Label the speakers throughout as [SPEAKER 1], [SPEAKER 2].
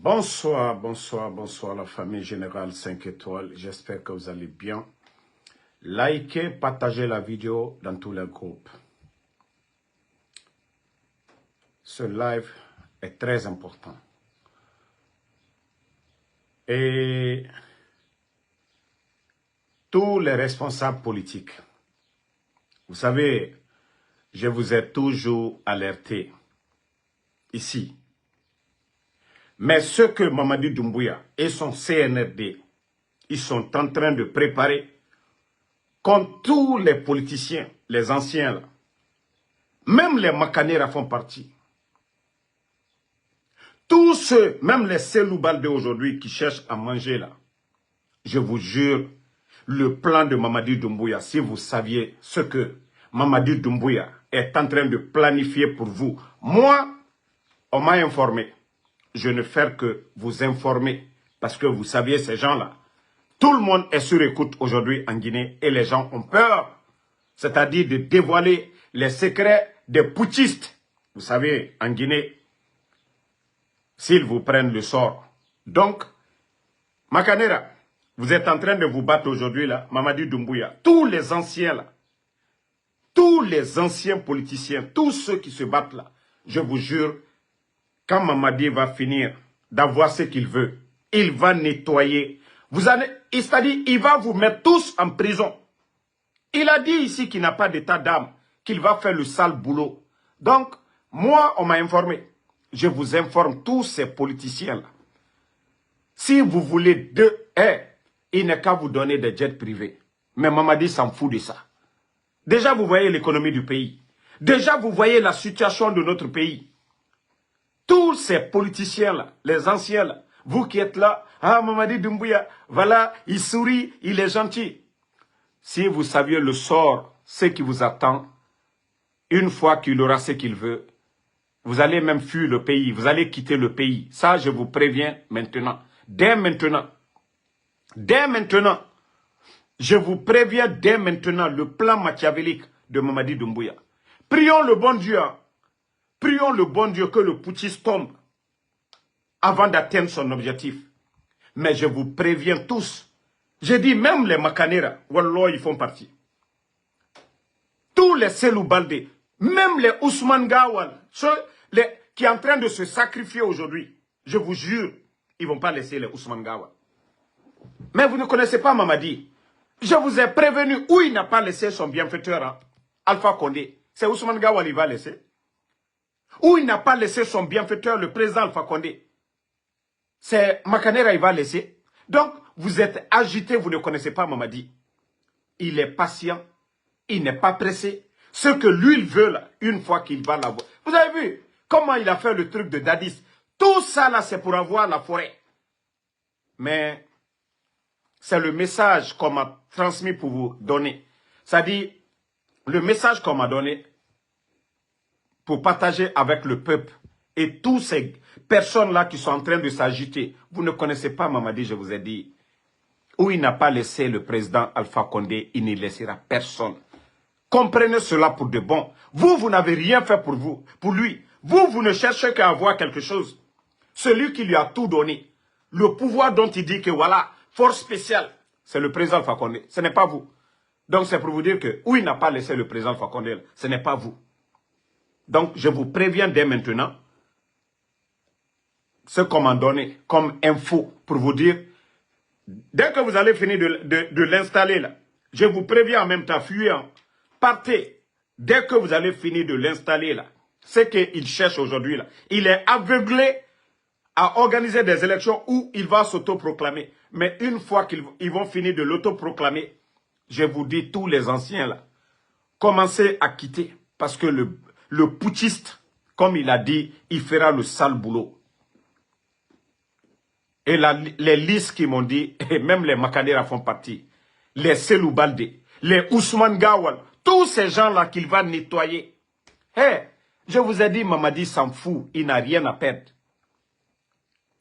[SPEAKER 1] Bonsoir, bonsoir, bonsoir la famille Générale 5 étoiles. J'espère que vous allez bien. Likez, partagez la vidéo dans tous les groupes. Ce live est très important. Et tous les responsables politiques, vous savez, je vous ai toujours alerté ici. Mais ce que Mamadi Doumbouya et son CNRD, ils sont en train de préparer contre tous les politiciens, les anciens là, même les Makanera font partie. Tous ceux, même les Selou Baldé aujourd'hui qui cherchent à manger là, je vous jure, le plan de Mamadi Doumbouya, si vous saviez ce que Mamadi Doumbouya est en train de planifier pour vous, moi, on m'a informé. Je ne fais que vous informer parce que vous saviez ces gens-là. Tout le monde est sur écoute aujourd'hui en Guinée et les gens ont peur. C'est-à-dire de dévoiler les secrets des putschistes. Vous savez, en Guinée, s'ils vous prennent le sort. Donc, Makanera, vous êtes en train de vous battre aujourd'hui là, Mamadi Doumbouya. Tous les anciens là, tous les anciens politiciens, tous ceux qui se battent là, je vous jure, quand Mamadi va finir d'avoir ce qu'il veut, il va nettoyer. Vous allez, c'est-à-dire, il va vous mettre tous en prison. Il a dit ici qu'il n'a pas d'état d'âme, qu'il va faire le sale boulot. Donc, moi, on m'a informé. Je vous informe, tous ces politiciens-là. Si vous voulez il n'est qu'à vous donner des jets privés. Mais Mamadi s'en fout de ça. Déjà, vous voyez l'économie du pays. Déjà, vous voyez la situation de notre pays. Tous ces politiciens-là, les anciens-là, vous qui êtes là, ah, Mamadi Doumbouya, voilà, il sourit, il est gentil. Si vous saviez le sort, ce qui vous attend, une fois qu'il aura ce qu'il veut, vous allez même fuir le pays, vous allez quitter le pays. Ça, je vous préviens maintenant. Dès maintenant. Dès maintenant. Je vous préviens dès maintenant le plan machiavélique de Mamadi Doumbouya. Prions le bon Dieu. Prions le bon Dieu que le putschiste tombe avant d'atteindre son objectif. Mais je vous préviens tous. J'ai dit même les Makanera, Wallah, ils font partie. Tous les Selou Baldé, même les Ousmane Gawal, ceux qui sont en train de se sacrifier aujourd'hui, je vous jure, ils ne vont pas laisser les Ousmane Gawal. Mais vous ne connaissez pas Mamadi. Je vous ai prévenu où il n'a pas laissé son bienfaiteur, hein, Alpha Condé. C'est Ousmane Gawal il va laisser. Où il n'a pas laissé son bienfaiteur, le président Alpha Condé. C'est Makanera il va laisser. Donc, vous êtes agité, vous ne connaissez pas Mamadi. Il est patient, il n'est pas pressé. Ce que lui, il veut, là, une fois qu'il va l'avoir. Vous avez vu comment il a fait le truc de Dadis. Tout ça, là, c'est pour avoir la forêt. Mais c'est le message qu'on m'a transmis pour vous donner. C'est-à-dire, le message qu'on m'a donné pour partager avec le peuple et tous ces personnes-là qui sont en train de s'agiter. Vous ne connaissez pas Mamadi, je vous ai dit. Où il n'a pas laissé le président Alpha Condé, il ne laissera personne. Comprenez cela pour de bon. Vous, vous n'avez rien fait pour vous, pour lui. Vous ne cherchez qu'à avoir quelque chose. Celui qui lui a tout donné. Le pouvoir dont il dit que voilà, force spéciale, c'est le président Alpha Condé. Ce n'est pas vous. Donc c'est pour vous dire que où il n'a pas laissé le président Alpha Condé, ce n'est pas vous. Donc je vous préviens dès maintenant ce qu'on m'a donné comme info pour vous dire, dès que vous allez finir de l'installer là, je vous préviens en même temps, fuyez, partez. Dès que vous allez finir de l'installer là, ce qu'il cherche aujourd'hui là, il est aveuglé à organiser des élections où il va s'autoproclamer. Mais une fois qu'ils vont finir de l'autoproclamer, je vous dis tous les anciens là, commencez à quitter parce que le putschiste, comme il a dit, il fera le sale boulot. Et les listes qui m'ont dit, et même les Makanera font partie, les Selou Baldé, les Ousmane Gawal, tous ces gens-là qu'il va nettoyer. Hey, je vous ai dit, Mamadi s'en fout, il n'a rien à perdre.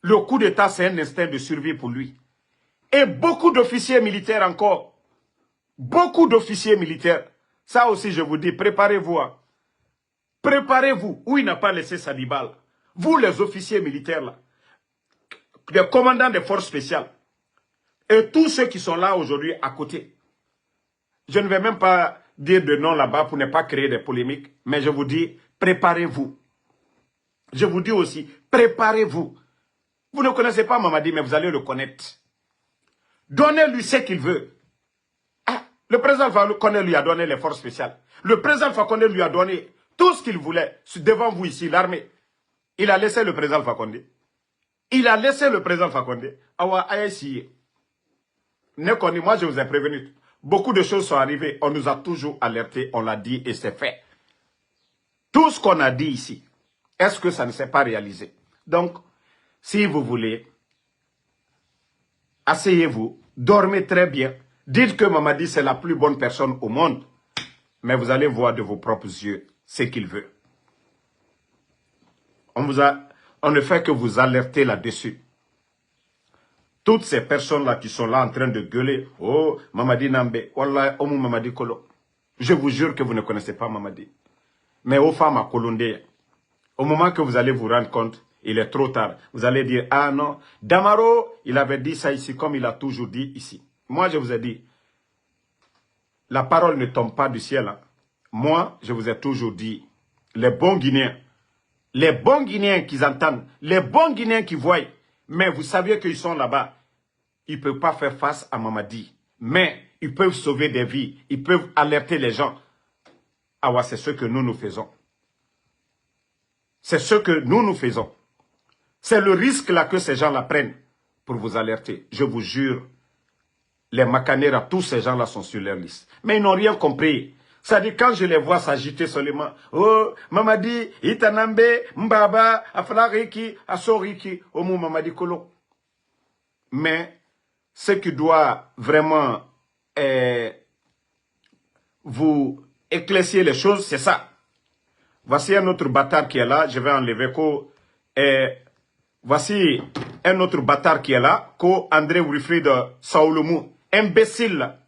[SPEAKER 1] Le coup d'État, c'est un instinct de survie pour lui. Et beaucoup d'officiers militaires encore. Beaucoup d'officiers militaires. Ça aussi, je vous dis, préparez-vous. Hein. Préparez-vous, où il n'a pas laissé Sadibal. Vous, les officiers militaires, là. des commandants des forces spéciales et tous ceux qui sont là aujourd'hui à côté. Je ne vais même pas dire de nom là-bas pour ne pas créer des polémiques, mais je vous dis, préparez-vous. Je vous dis aussi, préparez-vous. Vous ne connaissez pas Mamadi, mais vous allez le connaître. Donnez-lui ce qu'il veut. Ah, le président Fakonde lui a donné les forces spéciales. Le président Fakonde lui a donné tout ce qu'il voulait devant vous ici, l'armée. Il a laissé le président Fakonde. Il a laissé le président Fakonde. Awa Ayashi. Moi, je vous ai prévenu. Beaucoup de choses sont arrivées. On nous a toujours alertés. On l'a dit et c'est fait. Tout ce qu'on a dit ici, est-ce que ça ne s'est pas réalisé? Donc, si vous voulez, asseyez-vous, dormez très bien. Dites que Mamadi, c'est la plus bonne personne au monde. Mais vous allez voir de vos propres yeux ce qu'il veut. On ne fait que vous alerter là-dessus. Toutes ces personnes-là qui sont là en train de gueuler, oh, Mamadi Nambe, Wallah, Omu Mamadi Kolo. Je vous jure que vous ne connaissez pas Mamadi. Mais aux femmes à Kolondé, au moment que vous allez vous rendre compte, il est trop tard. Vous allez dire, ah non, Damaro, il avait dit ça ici comme il a toujours dit ici. Moi, je vous ai dit, la parole ne tombe pas du ciel. Hein. Moi, je vous ai toujours dit, les bons Guinéens qu'ils entendent, les bons Guinéens qui voient, mais vous saviez qu'ils sont là-bas, ils ne peuvent pas faire face à Mamadi. Mais ils peuvent sauver des vies, ils peuvent alerter les gens. Ah ouais, c'est ce que nous faisons. C'est ce que nous faisons. C'est le risque là que ces gens-là prennent pour vous alerter. Je vous jure, les Makanera, tous ces gens-là sont sur leur liste. Mais ils n'ont rien compris. C'est-à-dire, quand je les vois s'agiter seulement, oh, Mamadi, Itanambe, Mbaba, Aflariki, Asoriki, Omu Mamadi Kolo. Mais ce qui doit vraiment vous éclaircir les choses, c'est ça. Voici un autre bâtard qui est là, je vais enlever Ko. Voici un autre bâtard qui est là, Ko André Wilfried Saouloumou, imbécile là.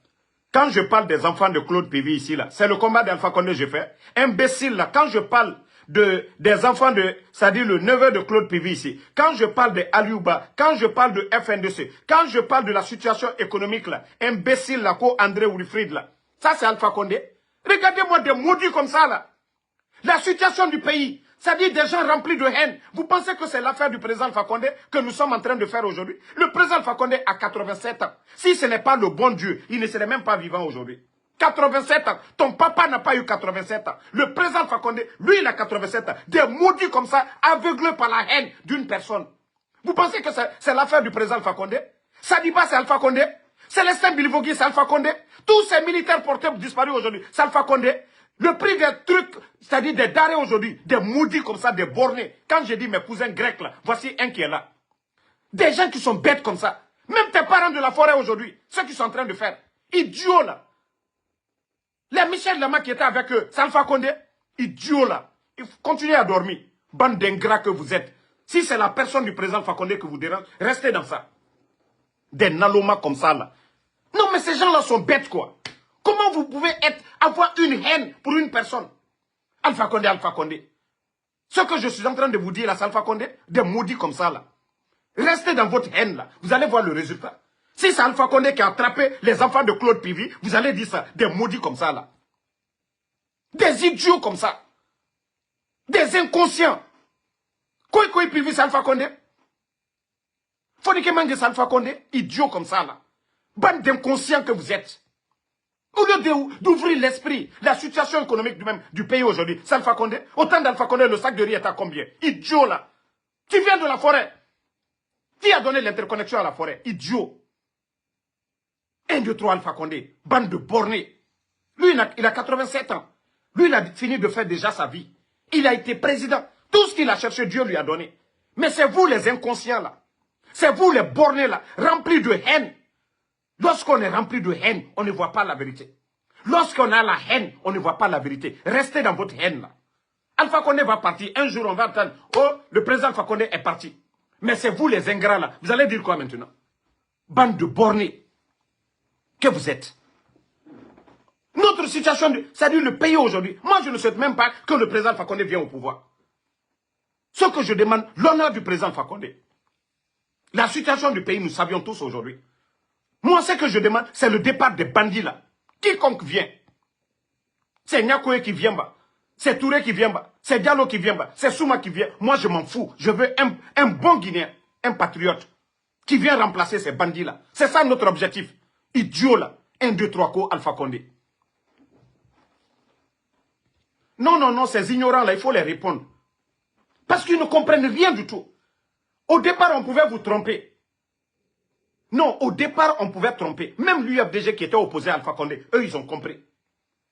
[SPEAKER 1] Quand je parle des enfants de Claude Pivi ici, là, c'est le combat d'Alpha Condé que je fais. Imbécile, là, quand je parle des enfants de, c'est-à-dire le neveu de Claude Pivi ici, quand je parle de Aliouba, quand je parle de FNDC, quand je parle de la situation économique, là, imbécile, là, quoi, André Wilfried, là, ça c'est Alpha Condé. Regardez-moi des maudits comme ça, là. La situation du pays, c'est-à-dire des gens remplis de haine. Vous pensez que c'est l'affaire du président Alpha Condé que nous sommes en train de faire aujourd'hui? Le président Alpha Condé a 87 ans. Si ce n'est pas le bon Dieu, il ne serait même pas vivant aujourd'hui. 87 ans. Ton papa n'a pas eu 87 ans. Le président Alpha Condé, lui, il a 87 ans. Des maudits comme ça, aveuglés par la haine d'une personne. Vous pensez que c'est l'affaire du président Alpha Condé? Sadiba, c'est Alpha Condé. Célestin Bilivogui, c'est Alpha Condé. Tous ces militaires portés disparus aujourd'hui, c'est Alpha Condé. Le prix des trucs, c'est-à-dire des darés aujourd'hui, des maudits comme ça, des bornés. Quand je dis mes cousins grecs là, voici un qui est là. Des gens qui sont bêtes comme ça. Même tes parents de la forêt aujourd'hui, ce qu'ils sont en train de faire. Idiots là. Les Michel Lama qui étaient avec eux, c'est Alpha Condé. Idiots là. Il faut continuer à dormir. Bande d'ingrats que vous êtes. Si c'est la personne du président Alpha Condé que vous dérange, restez dans ça. Des nalomas comme ça là. Non mais ces gens là sont bêtes quoi. Comment vous pouvez avoir une haine pour une personne? Alpha Condé, Alpha Condé. Ce que je suis en train de vous dire là, c'est Alpha Condé, des maudits comme ça là. Restez dans votre haine là, vous allez voir le résultat. Si c'est Alpha Condé qui a attrapé les enfants de Claude Pivi, vous allez dire ça, des maudits comme ça là. Des idiots comme ça. Des inconscients. Quoi Pivi, c'est Alpha Condé. Fodike Mange, c'est Alpha Condé, idiots comme ça là. Bande d'inconscients que vous êtes. Au lieu d'ouvrir l'esprit, la situation économique du pays aujourd'hui, c'est Alpha Condé. Autant d'Alpha Condé, le sac de riz est à combien? Idiot là. Tu viens de la forêt. Qui a donné l'interconnexion à la forêt? Idiot. 1, 2, 3 Alpha Condé. Bande de bornés. Lui, il a 87 ans. Lui, il a fini de faire déjà sa vie. Il a été président. Tout ce qu'il a cherché, Dieu lui a donné. Mais c'est vous les inconscients là. C'est vous les bornés là, remplis de haine. Lorsqu'on est rempli de haine, on ne voit pas la vérité. Lorsqu'on a la haine, on ne voit pas la vérité. Restez dans votre haine là. Alpha Condé va partir. Un jour, on va entendre, oh, le président Alpha Condé est parti. Mais c'est vous les ingrats là. Vous allez dire quoi maintenant? Bande de bornés que vous êtes. Notre situation, c'est-à-dire le pays aujourd'hui. Moi, je ne souhaite même pas que le président Alpha Condé vienne au pouvoir. Ce que je demande, l'honneur du président Alpha Condé. La situation du pays, nous savions tous aujourd'hui. Moi, ce que je demande, c'est le départ des bandits là. Quiconque vient. C'est Nyakoye qui vient bas. C'est Touré qui vient bas. C'est Diallo qui vient bas. C'est Souma qui vient. Moi, je m'en fous. Je veux un bon Guinéen, un patriote, qui vient remplacer ces bandits là. C'est ça notre objectif. Idiot là. 1, 2, 3, co, Alpha Condé. Non, non, non, ces ignorants là, il faut les répondre. Parce qu'ils ne comprennent rien du tout. Au départ, on pouvait vous tromper. Non, au départ, on pouvait tromper. Même l'UFDG qui était opposé à Alpha Condé, eux, ils ont compris.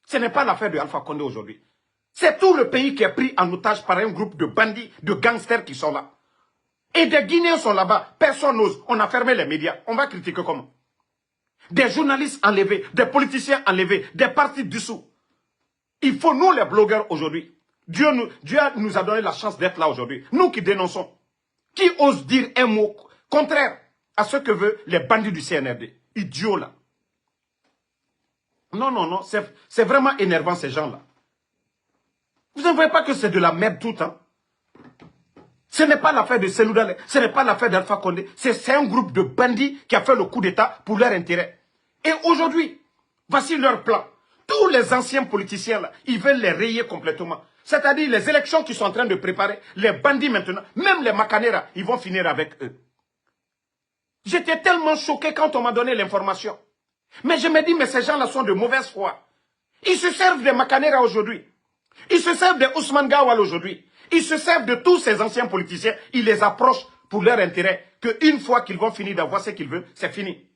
[SPEAKER 1] Ce n'est pas l'affaire de Alpha Condé aujourd'hui. C'est tout le pays qui est pris en otage par un groupe de bandits, de gangsters qui sont là. Et des Guinéens sont là-bas. Personne n'ose. On a fermé les médias. On va critiquer comment? Des journalistes enlevés, des politiciens enlevés, des partis dissous. Il faut nous les blogueurs aujourd'hui. Dieu nous a donné la chance d'être là aujourd'hui. Nous qui dénonçons. Qui ose dire un mot contraire à ce que veulent les bandits du CNRD? Idiots là. Non, non, non. C'est vraiment énervant ces gens-là. Vous ne voyez pas que c'est de la merde tout le temps? Ce n'est pas l'affaire de Seloudalé, ce n'est pas l'affaire d'Alpha Condé. C'est un groupe de bandits qui a fait le coup d'État pour leur intérêt. Et aujourd'hui, voici leur plan. Tous les anciens politiciens, là, ils veulent les rayer complètement. C'est-à-dire les élections qu'ils sont en train de préparer, les bandits maintenant, même les Macanera, ils vont finir avec eux. J'étais tellement choqué quand on m'a donné l'information. Mais je me dis, mais ces gens-là sont de mauvaise foi. Ils se servent des Macanera aujourd'hui. Ils se servent de Ousmane Gawal aujourd'hui. Ils se servent de tous ces anciens politiciens. Ils les approchent pour leur intérêt. Qu'une fois qu'ils vont finir d'avoir ce qu'ils veulent, c'est fini.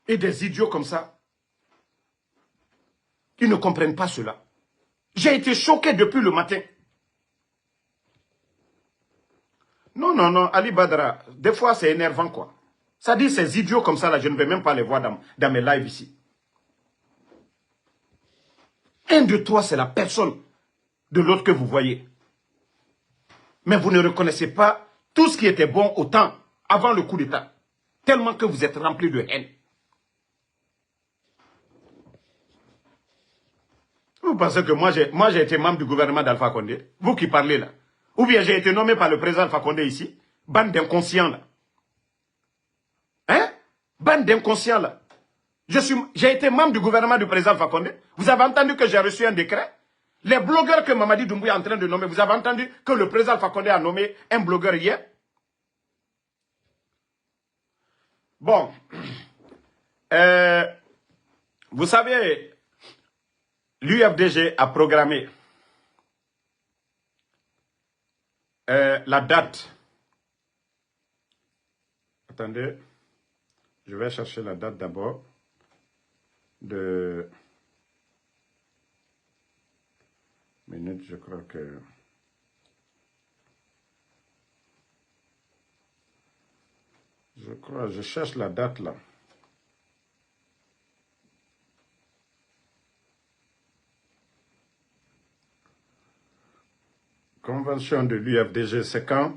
[SPEAKER 1] Et des idiots comme ça, ils ne comprennent pas cela. J'ai été choqué depuis le matin. Non, non, non, Ali Badra, des fois c'est énervant quoi. Ça dit ces idiots comme ça là, je ne vais même pas les voir dans mes lives ici. 1, 2, 3, c'est la personne de l'autre que vous voyez. Mais vous ne reconnaissez pas tout ce qui était bon au temps, avant le coup d'État. Tellement que vous êtes remplis de haine. Vous pensez que moi j'ai été membre du gouvernement d'Alpha Condé? Vous qui parlez là. Ou bien j'ai été nommé par le président Alpha Condé ici. Bande d'inconscients là. Hein? Bande d'inconscients là. J'ai été membre du gouvernement du président Alpha Condé. Vous avez entendu que j'ai reçu un décret? Les blogueurs que Mamadi Doumbouya est en train de nommer, vous avez entendu que le président Alpha Condé a nommé un blogueur hier? Bon. Vous savez, l'UFDG a programmé la date. Attendez, je vais chercher la date d'abord de minutes, je crois que... je cherche la date là. Convention de l'UFDG, c'est quand?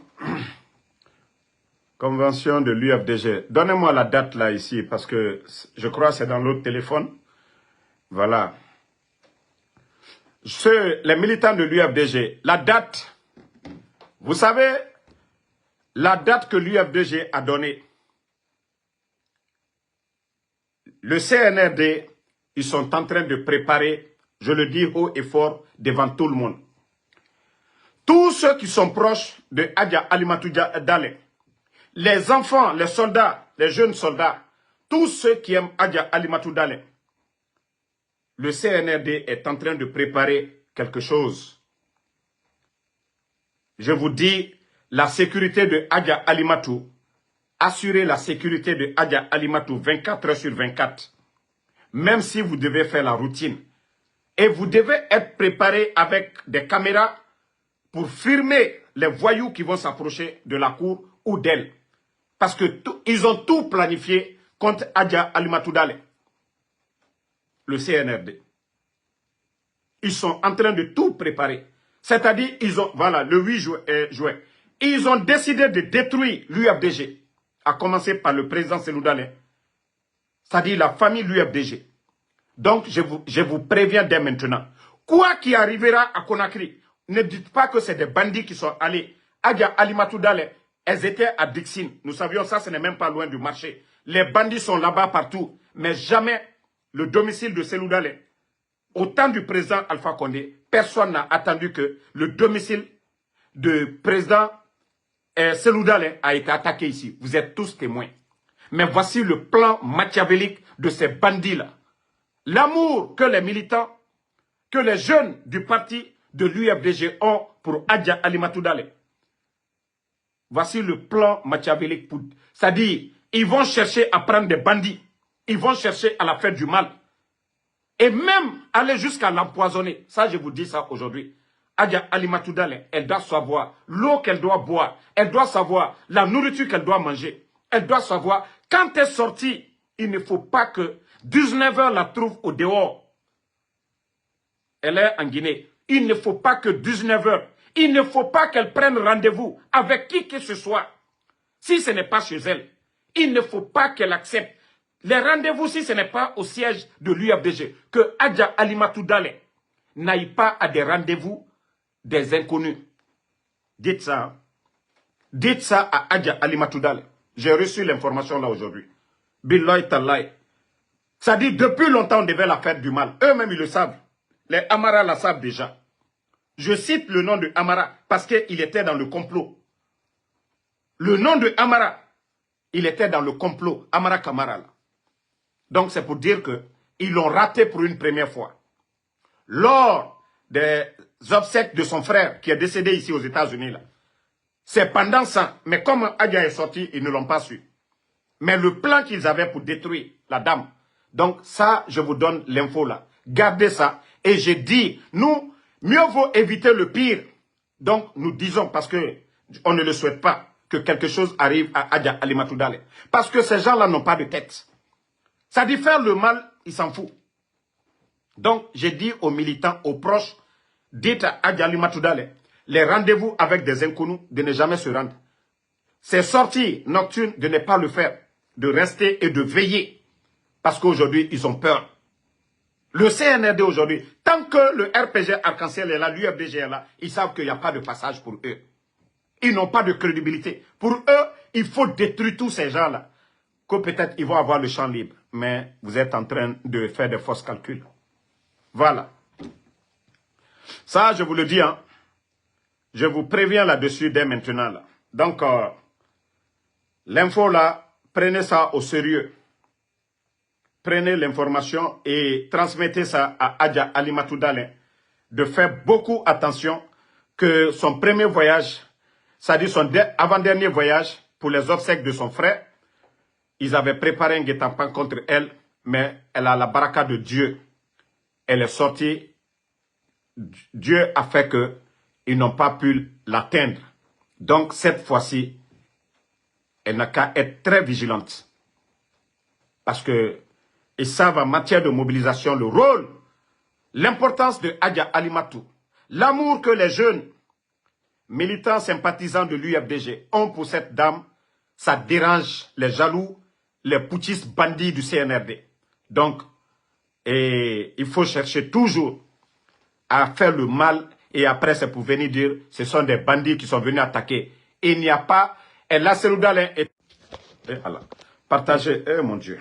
[SPEAKER 1] Convention de l'UFDG. Donnez-moi la date là ici, parce que je crois que c'est dans l'autre téléphone. Voilà. Les militants de l'UFDG, la date, vous savez, la date que l'UFDG a donnée, le CNRD, ils sont en train de préparer, je le dis haut et fort, devant tout le monde. Tous ceux qui sont proches de Adja Alimatou Dale, les enfants, les soldats, les jeunes soldats, tous ceux qui aiment Adja Alimatou Dale, le CNRD est en train de préparer quelque chose. Je vous dis, la sécurité de Adja Alimatou, assurer la sécurité de Adja Alimatou 24 heures sur 24, même si vous devez faire la routine. Et vous devez être préparé avec des caméras pour filmer les voyous qui vont s'approcher de la cour ou d'elle. Parce qu'ils ont tout planifié contre Adja Alimatou Dale, le CNRD. Ils sont en train de tout préparer. C'est-à-dire, voilà, le 8 juin, ils ont décidé de détruire l'UFDG, à commencer par le président Seloudalé, c'est-à-dire la famille l'UFDG. Donc, je vous préviens dès maintenant, quoi qui arrivera à Conakry, ne dites pas que c'est des bandits qui sont allés Adja Alimatou Dale, elles étaient à Dixine. Nous savions ça, ce n'est même pas loin du marché. Les bandits sont là-bas partout. Mais jamais le domicile de Selou Dale. Au temps du président Alpha Condé, personne n'a attendu que le domicile du président Selou Dale a été attaqué ici. Vous êtes tous témoins. Mais voici le plan machiavélique de ces bandits-là. L'amour que les militants, que les jeunes du parti de l'UFDG ont pour Adja Alimatou Dale. Voici le plan machiavélique. C'est-à-dire, ils vont chercher à prendre des bandits. Ils vont chercher à la faire du mal. Et même aller jusqu'à l'empoisonner. Ça, je vous dis ça aujourd'hui. Adja Alimatou Dale, elle doit savoir l'eau qu'elle doit boire. Elle doit savoir la nourriture qu'elle doit manger. Elle doit savoir, quand elle est sortie, il ne faut pas que 19h la trouve au dehors. Elle est en Guinée. Il ne faut pas que 19h. Il ne faut pas qu'elle prenne rendez-vous avec qui que ce soit. Si ce n'est pas chez elle, il ne faut pas qu'elle accepte. Les rendez-vous, si ce n'est pas au siège de l'UFDG, que Adja Alimatou Dale n'aille pas à des rendez-vous des inconnus. Dites ça. Dites ça à Adja Alimatou Dale. J'ai reçu l'information là aujourd'hui. Billahi Tallahi. Ça dit, depuis longtemps, on devait la faire du mal. Eux-mêmes, ils le savent. Les Amara la savent déjà. Je cite le nom de Amara parce qu'il était dans le complot. Le nom de Amara, il était dans le complot. Amara Kamara. Là. Donc, c'est pour dire qu'ils l'ont raté pour une première fois. Lors des obsèques de son frère qui est décédé ici aux États-Unis, c'est pendant ça. Mais comme Adja est sorti, ils ne l'ont pas su. Mais le plan qu'ils avaient pour détruire la dame. Donc, ça, je vous donne l'info là. Gardez ça. Et j'ai dit, nous, mieux vaut éviter le pire. Donc, nous disons, parce que on ne le souhaite pas, que quelque chose arrive à Adja Alimatou Dale. Parce que ces gens-là n'ont pas de tête. Ça dit faire le mal, ils s'en foutent. Donc, j'ai dit aux militants, aux proches, dites à Adja Alimatou Dale, les rendez-vous avec des inconnus, de ne jamais se rendre. Ces sorties nocturnes, de ne pas le faire. De rester et de veiller. Parce qu'aujourd'hui, ils ont peur. Le CNRD aujourd'hui, tant que le RPG Arc-en-Ciel est là, l'UFDG est là, ils savent qu'il n'y a pas de passage pour eux. Ils n'ont pas de crédibilité. Pour eux, il faut détruire tous ces gens-là. Que peut-être ils vont avoir le champ libre. Mais vous êtes en train de faire des fausses calculs. Voilà. Ça, je vous le dis, hein. Je vous préviens là-dessus dès maintenant. Là. Donc, l'info là, prenez ça au sérieux. Prenez l'information et transmettez ça à Adja Alimatou Dale. De faire beaucoup attention que son premier voyage, c'est-à-dire son avant-dernier voyage pour les obsèques de son frère, ils avaient préparé un guet-apens contre elle, mais elle a la baraka de Dieu. Elle est sortie. Dieu a fait qu'ils n'ont pas pu l'atteindre. Donc, cette fois-ci, elle n'a qu'à être très vigilante. Parce que ils savent en matière de mobilisation le rôle, l'importance de Adja Alimatou, l'amour que les jeunes militants sympathisants de l'UFDG ont pour cette dame, ça dérange les jaloux, les putschistes bandits du CNRD. Donc, il faut chercher toujours à faire le mal et après c'est pour venir dire ce sont des bandits qui sont venus attaquer. Il n'y a pas, et là Selou Dale est... Partagez, mon Dieu.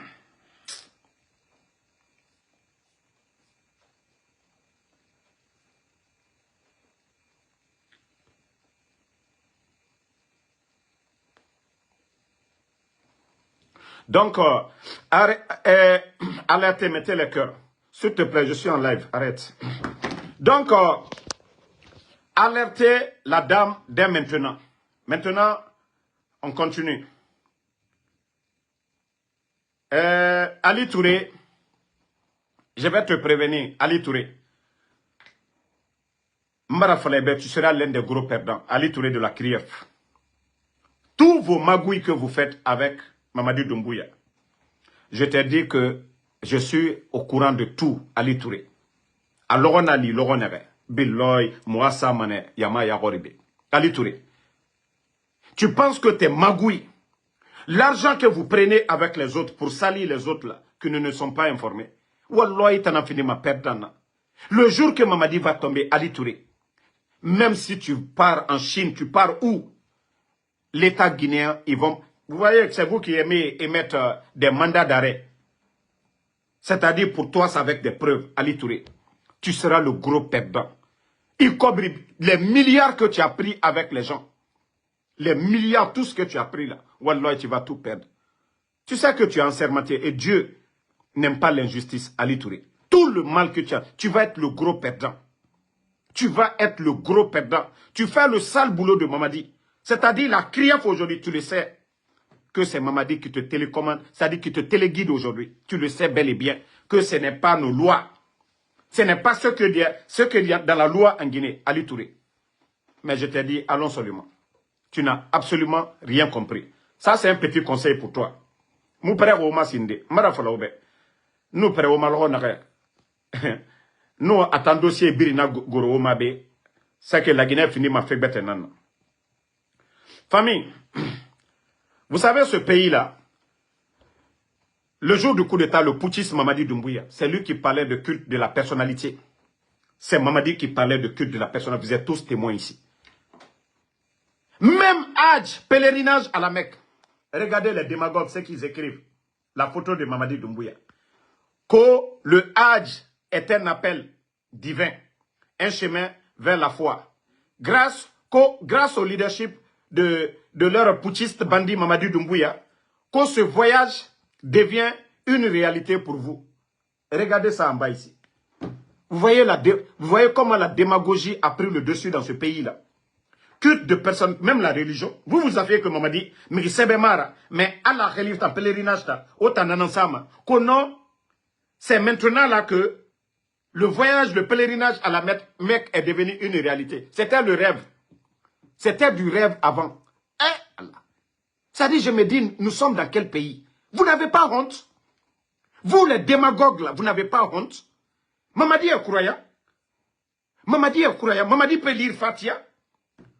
[SPEAKER 1] Donc, arrêtez, mettez les cœurs. S'il te plaît, je suis en live, arrête. Donc, alertez la dame dès maintenant. Maintenant, on continue. Ali Touré, je vais te prévenir, Ali Touré. Mbara Falebe, tu seras l'un des gros perdants. Ali Touré de la CRIEF. Tous vos magouilles que vous faites avec Mamadi Doumbouya. Je t'ai dit que je suis au courant de tout, Ali Touré. À Loron Ali, Loron Nere, Billoy, Mouassa Mane, Yama Yagoribe. Ali Touré. Tu penses que tes magouilles, l'argent que vous prenez avec les autres pour salir les autres là, qui ne sont pas informés, Wallah, t'en as fini ma perdana. Le jour que Mamadi va tomber, Ali Touré, même si tu pars en Chine, tu pars où? l'État guinéen, ils vont... Vous voyez que c'est vous qui aimez émettre des mandats d'arrêt. C'est-à-dire pour toi, c'est avec des preuves, Ali Touré. Tu seras le gros perdant. Y compris les milliards que tu as pris avec les gens. Les milliards, tout ce que tu as pris là. Wallah, tu vas tout perdre. Tu sais que tu es ensermenté et Dieu n'aime pas l'injustice, Ali Touré. Tout le mal que tu as, tu vas être le gros perdant. Tu vas être le gros perdant. Tu fais le sale boulot de Mamadi. C'est-à-dire la CRIAF aujourd'hui, tu le sais. Que c'est Mamadi qui te télécommande, c'est-à-dire qui te téléguide aujourd'hui. Tu le sais bel et bien que ce n'est pas nos lois. Ce n'est pas ce qu'il y a dans la loi en Guinée, Ali Touré. Mais je t'ai dit, allons seulement. Tu n'as absolument rien compris. Ça, c'est un petit conseil pour toi. Nous prenons au Sinde, nous prenons nous attendons dossier Birina Goro Mabe, c'est que la Guinée finit ma fait bête. Famille, vous savez ce pays-là, le jour du coup d'État, le putschiste Mamadi Doumbouya, c'est lui qui parlait de culte de la personnalité. C'est Mamadi qui parlait de culte de la personnalité. Vous êtes tous témoins ici. Même Hajj, pèlerinage à la Mecque. Regardez les démagogues, ce qu'ils écrivent. La photo de Mamadi Doumbouya. Que le Hajj est un appel divin, un chemin vers la foi. Grâce au leadership de leur putschiste bandit Mamadi Doumbouya, que ce voyage devient une réalité pour vous. Regardez ça en bas ici. Vous voyez comment la démagogie a pris le dessus dans ce pays-là. Culte de personnes, même la religion. Vous savez que Mamadi, mais à la religion, en pèlerinage, autant en ensemble, que non, c'est maintenant là que le voyage, le pèlerinage à la Mecque est devenu une réalité. C'était le rêve. C'était du rêve avant. Ça dit, je me dis, nous sommes dans quel pays? Vous n'avez pas honte? Vous, les démagogues, là, vous n'avez pas honte? Mamadi est croyant. Mamadi est croyant. Mamadi peut lire Fatia.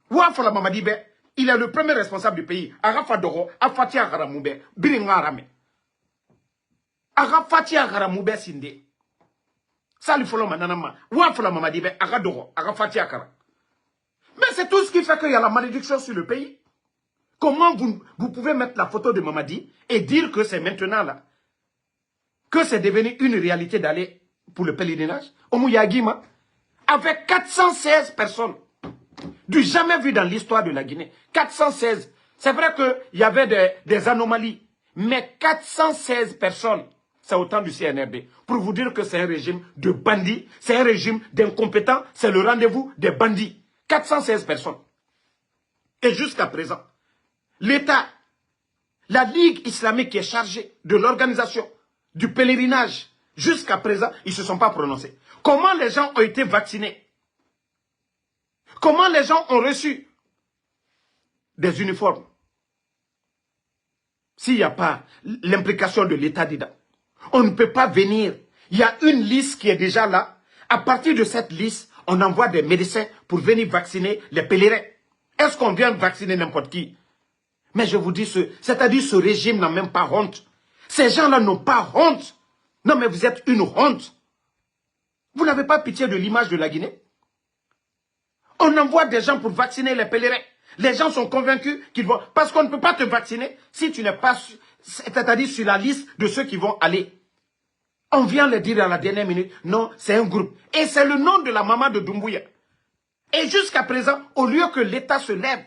[SPEAKER 1] Ouafala Mamadi Be, il est le premier responsable du pays. Arafa Doro, Afatia Haramoube, Biringarame. Arafatia Haramoube Sinde. Salifolo Mananama. Ouafala Mamadi Be, Aradoro, Arafatia Kara. Mais c'est tout ce qui fait qu'il y a la malédiction sur le pays. Comment vous pouvez mettre la photo de Mamadi et dire que c'est maintenant là, que c'est devenu une réalité d'aller pour le pèlerinage? Omouyagima, avec 416 personnes, du jamais vu dans l'histoire de la Guinée. 416. C'est vrai qu'il y avait des anomalies, mais 416 personnes, c'est autant du CNRD. Pour vous dire que c'est un régime de bandits, c'est un régime d'incompétents, c'est le rendez-vous des bandits. 416 personnes. Et jusqu'à présent, l'État, la Ligue islamique qui est chargée de l'organisation du pèlerinage, jusqu'à présent, ils ne se sont pas prononcés. Comment les gens ont été vaccinés? Comment les gens ont reçu des uniformes? S'il n'y a pas l'implication de l'État dedans, on ne peut pas venir. Il y a une liste qui est déjà là. À partir de cette liste, on envoie des médecins pour venir vacciner les pèlerins. Est-ce qu'on vient vacciner n'importe qui? Mais je vous dis, c'est-à-dire ce régime n'a même pas honte. Ces gens-là n'ont pas honte. Non, mais vous êtes une honte. Vous n'avez pas pitié de l'image de la Guinée? On envoie des gens pour vacciner les pèlerins. Les gens sont convaincus qu'ils vont... Parce qu'on ne peut pas te vacciner si tu n'es pas, c'est-à-dire sur la liste de ceux qui vont aller. On vient le dire à la dernière minute. Non, c'est un groupe. Et c'est le nom de la maman de Doumbouya. Et jusqu'à présent, au lieu que l'État se lève,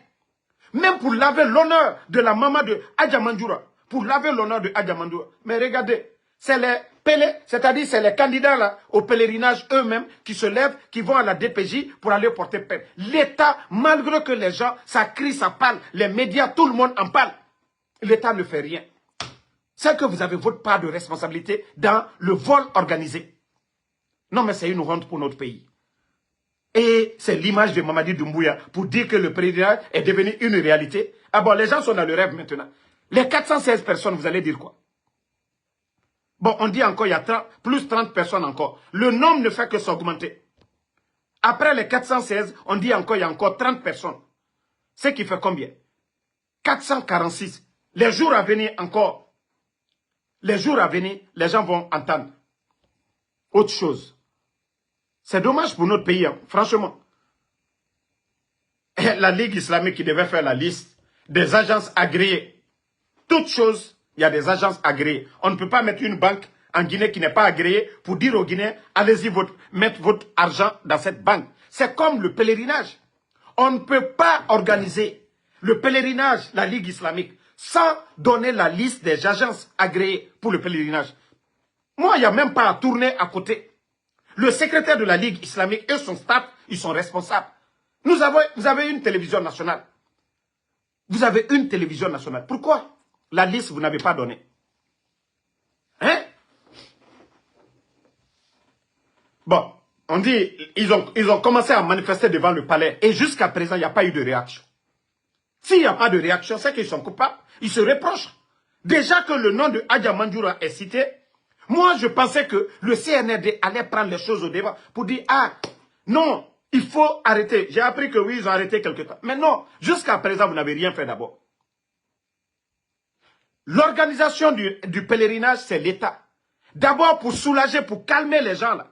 [SPEAKER 1] même pour laver l'honneur de la maman de Adjamandoura, pour laver l'honneur de Adjamandoura. Mais regardez, c'est les pèlerins, c'est-à-dire c'est les candidats là, au pèlerinage eux-mêmes qui se lèvent, qui vont à la DPJ pour aller porter plainte. L'État, malgré que les gens, ça crie, ça parle, les médias, tout le monde en parle, l'État ne fait rien. C'est que vous avez votre part de responsabilité dans le vol organisé. Non mais c'est une honte pour notre pays. Et c'est l'image de Mamadi Doumbouya pour dire que le président est devenu une réalité. Ah bon, les gens sont dans le rêve maintenant. Les 416 personnes, vous allez dire quoi? Bon, on dit encore, il y a plus 30 personnes encore. Le nombre ne fait que s'augmenter. Après les 416, on dit encore, il y a encore 30 personnes. Ce qui fait combien? 446. Les jours à venir encore. Les jours à venir, les gens vont entendre autre chose. C'est dommage pour notre pays, hein, franchement. La Ligue islamique qui devait faire la liste, des agences agréées. Toutes choses, il y a des agences agréées. On ne peut pas mettre une banque en Guinée qui n'est pas agréée pour dire aux Guinéens, allez-y mettre votre argent dans cette banque. C'est comme le pèlerinage. On ne peut pas organiser le pèlerinage, la Ligue islamique, sans donner la liste des agences agréées pour le pèlerinage. Moi, il n'y a même pas à tourner à côté. Le secrétaire de la Ligue islamique et son staff, ils sont responsables. Vous avez une télévision nationale. Vous avez une télévision nationale. Pourquoi la liste, vous n'avez pas donné? Hein? Bon, on dit, ils ont commencé à manifester devant le palais. Et jusqu'à présent, il n'y a pas eu de réaction. S'il n'y a pas de réaction, c'est qu'ils sont coupables. Ils se reprochent. Déjà que le nom de Adja Mandjoura est cité, moi, je pensais que le CNRD allait prendre les choses au devant pour dire, ah, non, il faut arrêter. J'ai appris que oui, ils ont arrêté quelque temps. Mais non, jusqu'à présent, vous n'avez rien fait d'abord. L'organisation du pèlerinage, c'est l'État. D'abord, pour soulager, pour calmer les gens là.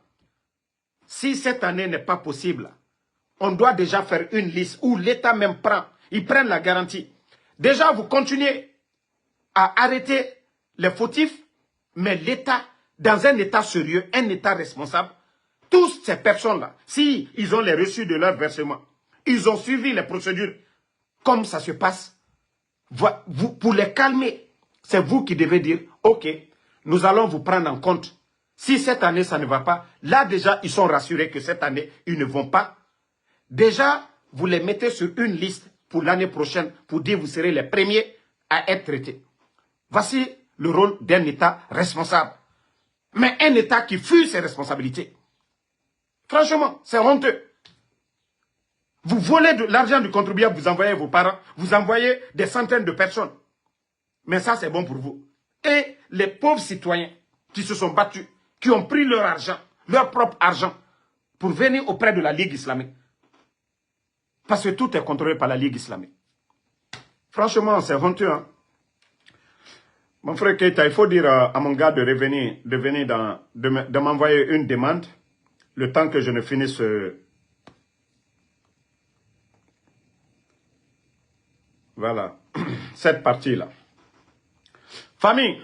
[SPEAKER 1] Si cette année n'est pas possible, on doit déjà faire une liste où l'État même prend. Ils prennent la garantie. Déjà, vous continuez à arrêter les fautifs, mais l'État, dans un État sérieux, un État responsable, toutes ces personnes-là, si ils ont les reçus de leur versement, ils ont suivi les procédures comme ça se passe, pour les calmer, c'est vous qui devez dire, ok, nous allons vous prendre en compte. Si cette année, ça ne va pas, là déjà, ils sont rassurés que cette année, ils ne vont pas. Déjà, vous les mettez sur une liste pour l'année prochaine, pour dire vous serez les premiers à être traités. Voici le rôle d'un État responsable. Mais un État qui fuit ses responsabilités. Franchement, c'est honteux. Vous volez de l'argent du contribuable, vous envoyez vos parents, vous envoyez des centaines de personnes. Mais ça, c'est bon pour vous. Et les pauvres citoyens qui se sont battus, qui ont pris leur argent, leur propre argent, pour venir auprès de la Ligue islamique. Parce que tout est contrôlé par la Ligue islamique. Franchement, c'est honteux. Hein? Mon frère Keita, il faut dire à mon gars de revenir de m'envoyer une demande, le temps que je ne finisse voilà, cette partie-là. Famille,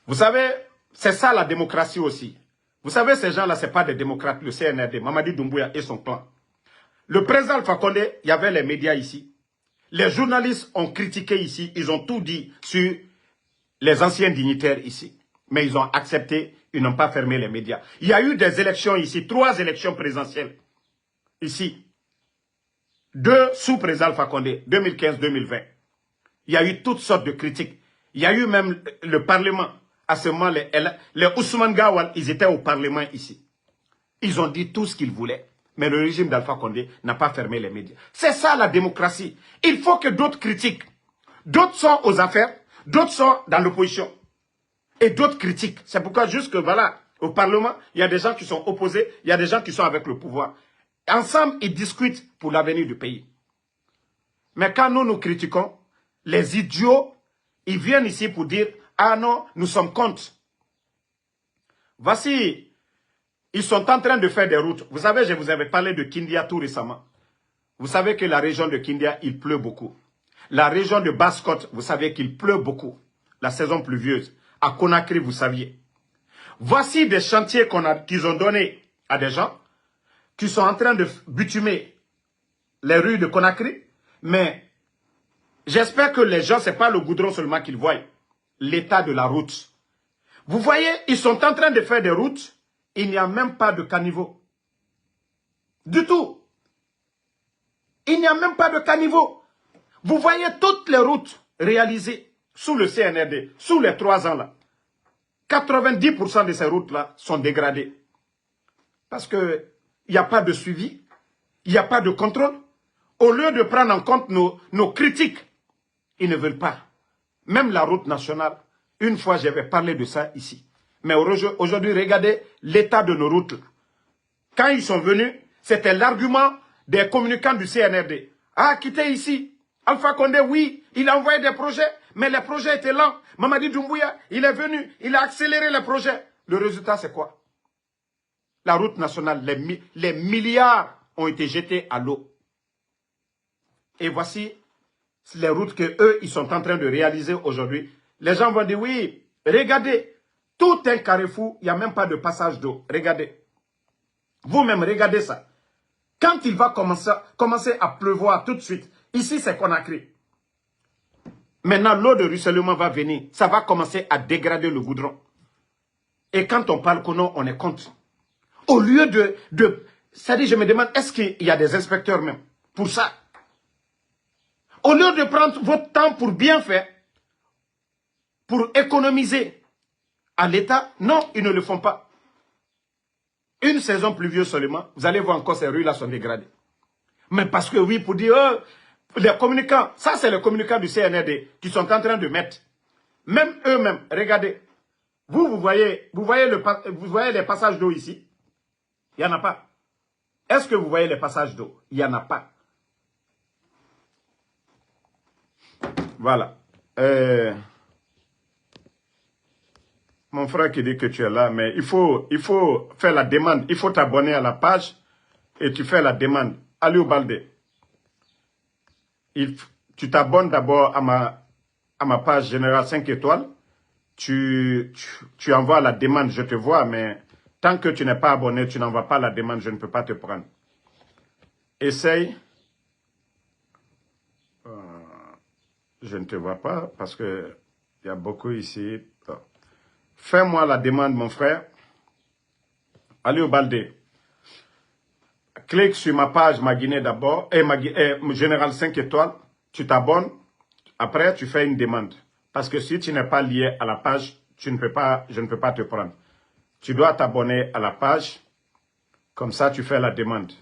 [SPEAKER 1] vous savez, c'est ça la démocratie aussi. Vous savez, ces gens-là, ce n'est pas des démocrates, le CNRD, Mamadi Doumbouya et son clan. Le président Alpha Condé, il y avait les médias ici. Les journalistes ont critiqué ici, ils ont tout dit sur les anciens dignitaires ici. Mais ils ont accepté, ils n'ont pas fermé les médias. Il y a eu des élections ici, 3 élections présidentielles ici. 2 sous président Alpha Condé, 2015-2020. Il y a eu toutes sortes de critiques. Il y a eu même le Parlement. À ce moment, les Ousmane Gawal, ils étaient au Parlement ici. Ils ont dit tout ce qu'ils voulaient. Mais le régime d'Alpha Condé n'a pas fermé les médias. C'est ça la démocratie. Il faut que d'autres critiquent. D'autres sont aux affaires, d'autres sont dans l'opposition. Et d'autres critiquent. C'est pourquoi jusque voilà, au Parlement, il y a des gens qui sont opposés, il y a des gens qui sont avec le pouvoir. Ensemble, ils discutent pour l'avenir du pays. Mais quand nous critiquons, les idiots, ils viennent ici pour dire, ah non, nous sommes contre. Voici, ils sont en train de faire des routes. Vous savez, je vous avais parlé de Kindia tout récemment. Vous savez que la région de Kindia, il pleut beaucoup. La région de Basse-Côte, vous savez qu'il pleut beaucoup. La saison pluvieuse. À Conakry, vous saviez. Voici des chantiers qu'ils ont donnés à des gens qui sont en train de bitumer les rues de Conakry. Mais j'espère que les gens, ce n'est pas le goudron seulement qu'ils voient. L'état de la route. Vous voyez, ils sont en train de faire des routes. Il n'y a même pas de caniveau. Du tout. Il n'y a même pas de caniveau. Vous voyez toutes les routes réalisées sous le CNRD, sous les 3 ans là. 90% de ces routes-là sont dégradées. Parce qu'il n'y a pas de suivi, il n'y a pas de contrôle. Au lieu de prendre en compte nos critiques, ils ne veulent pas. Même la route nationale, une fois j'avais parlé de ça ici. Mais aujourd'hui, regardez l'état de nos routes. Quand ils sont venus, c'était l'argument des communicants du CNRD. Ah, quittez ici. Alpha Condé, oui, il a envoyé des projets, mais les projets étaient lents. Mamadi Doumbouya, il est venu, il a accéléré les projets. Le résultat, c'est quoi? La route nationale, les milliards ont été jetés à l'eau. Et voici les routes qu'eux, ils sont en train de réaliser aujourd'hui, les gens vont dire, oui, regardez, tout un carrefour, il n'y a même pas de passage d'eau. Regardez. Vous-même, regardez ça. Quand il va commencer à pleuvoir tout de suite, ici c'est Conakry. Maintenant, l'eau de ruissellement va venir. Ça va commencer à dégrader le goudron. Et quand on parle qu'on on est contre. Au lieu c'est-à-dire, je me demande, est-ce qu'il y a des inspecteurs même pour ça? Au lieu de prendre votre temps pour bien faire, pour économiser à l'État, non, ils ne le font pas. Une saison pluvieuse seulement, vous allez voir encore ces rues-là sont dégradées. Mais parce que oui, pour dire, les communicants, ça c'est les communicants du CNRD qui sont en train de mettre. Même eux-mêmes, regardez, vous voyez les passages d'eau ici? Il n'y en a pas. Est-ce que vous voyez les passages d'eau? Il n'y en a pas. Voilà. Mon frère qui dit que tu es là, mais il faut faire la demande. Il faut t'abonner à la page et tu fais la demande. Aliou Baldé, tu t'abonnes d'abord à ma page Général 5 étoiles. Tu envoies la demande, je te vois, mais tant que tu n'es pas abonné, tu n'envoies pas la demande, je ne peux pas te prendre. Essaye. Je ne te vois pas parce que il y a beaucoup ici. Fais-moi la demande, mon frère. Aliou Baldé. Clique sur ma page Maguiné d'abord, Général 5 étoiles. Tu t'abonnes. Après, tu fais une demande. Parce que si tu n'es pas lié à la page, je ne peux pas te prendre. Tu dois t'abonner à la page. Comme ça, tu fais la demande.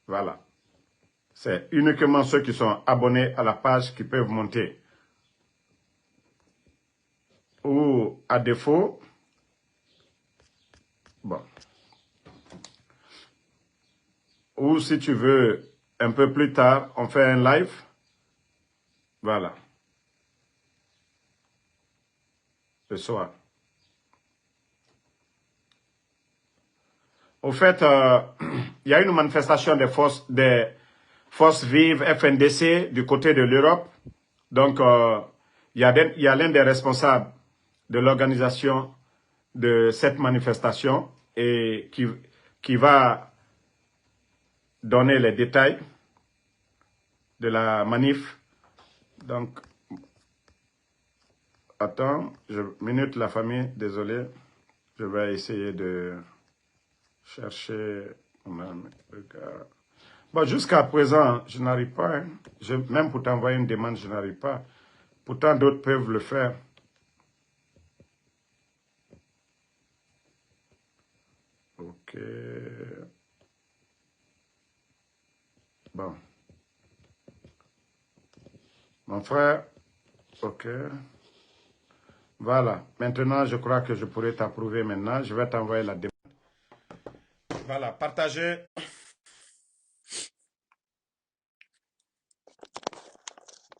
[SPEAKER 1] Voilà. C'est uniquement ceux qui sont abonnés à la page qui peuvent monter. Ou à défaut, bon. Ou si tu veux, un peu plus tard, on fait un live. Voilà. Ce soir. Au fait, il y a une manifestation des forces vives FNDC du côté de l'Europe. Donc, il y a l'un des responsables de l'organisation de cette manifestation et qui va donner les détails de la manif. Donc, attends, minute la famille, désolé. Je vais essayer de chercher. Bon, jusqu'à présent, je n'arrive pas. Hein. Même pour t'envoyer une demande, je n'arrive pas. Pourtant, d'autres peuvent le faire. Ok. Bon. Mon frère, ok. Voilà. Maintenant, je crois que je pourrais t'approuver maintenant. Je vais t'envoyer la demande. Voilà, partagez.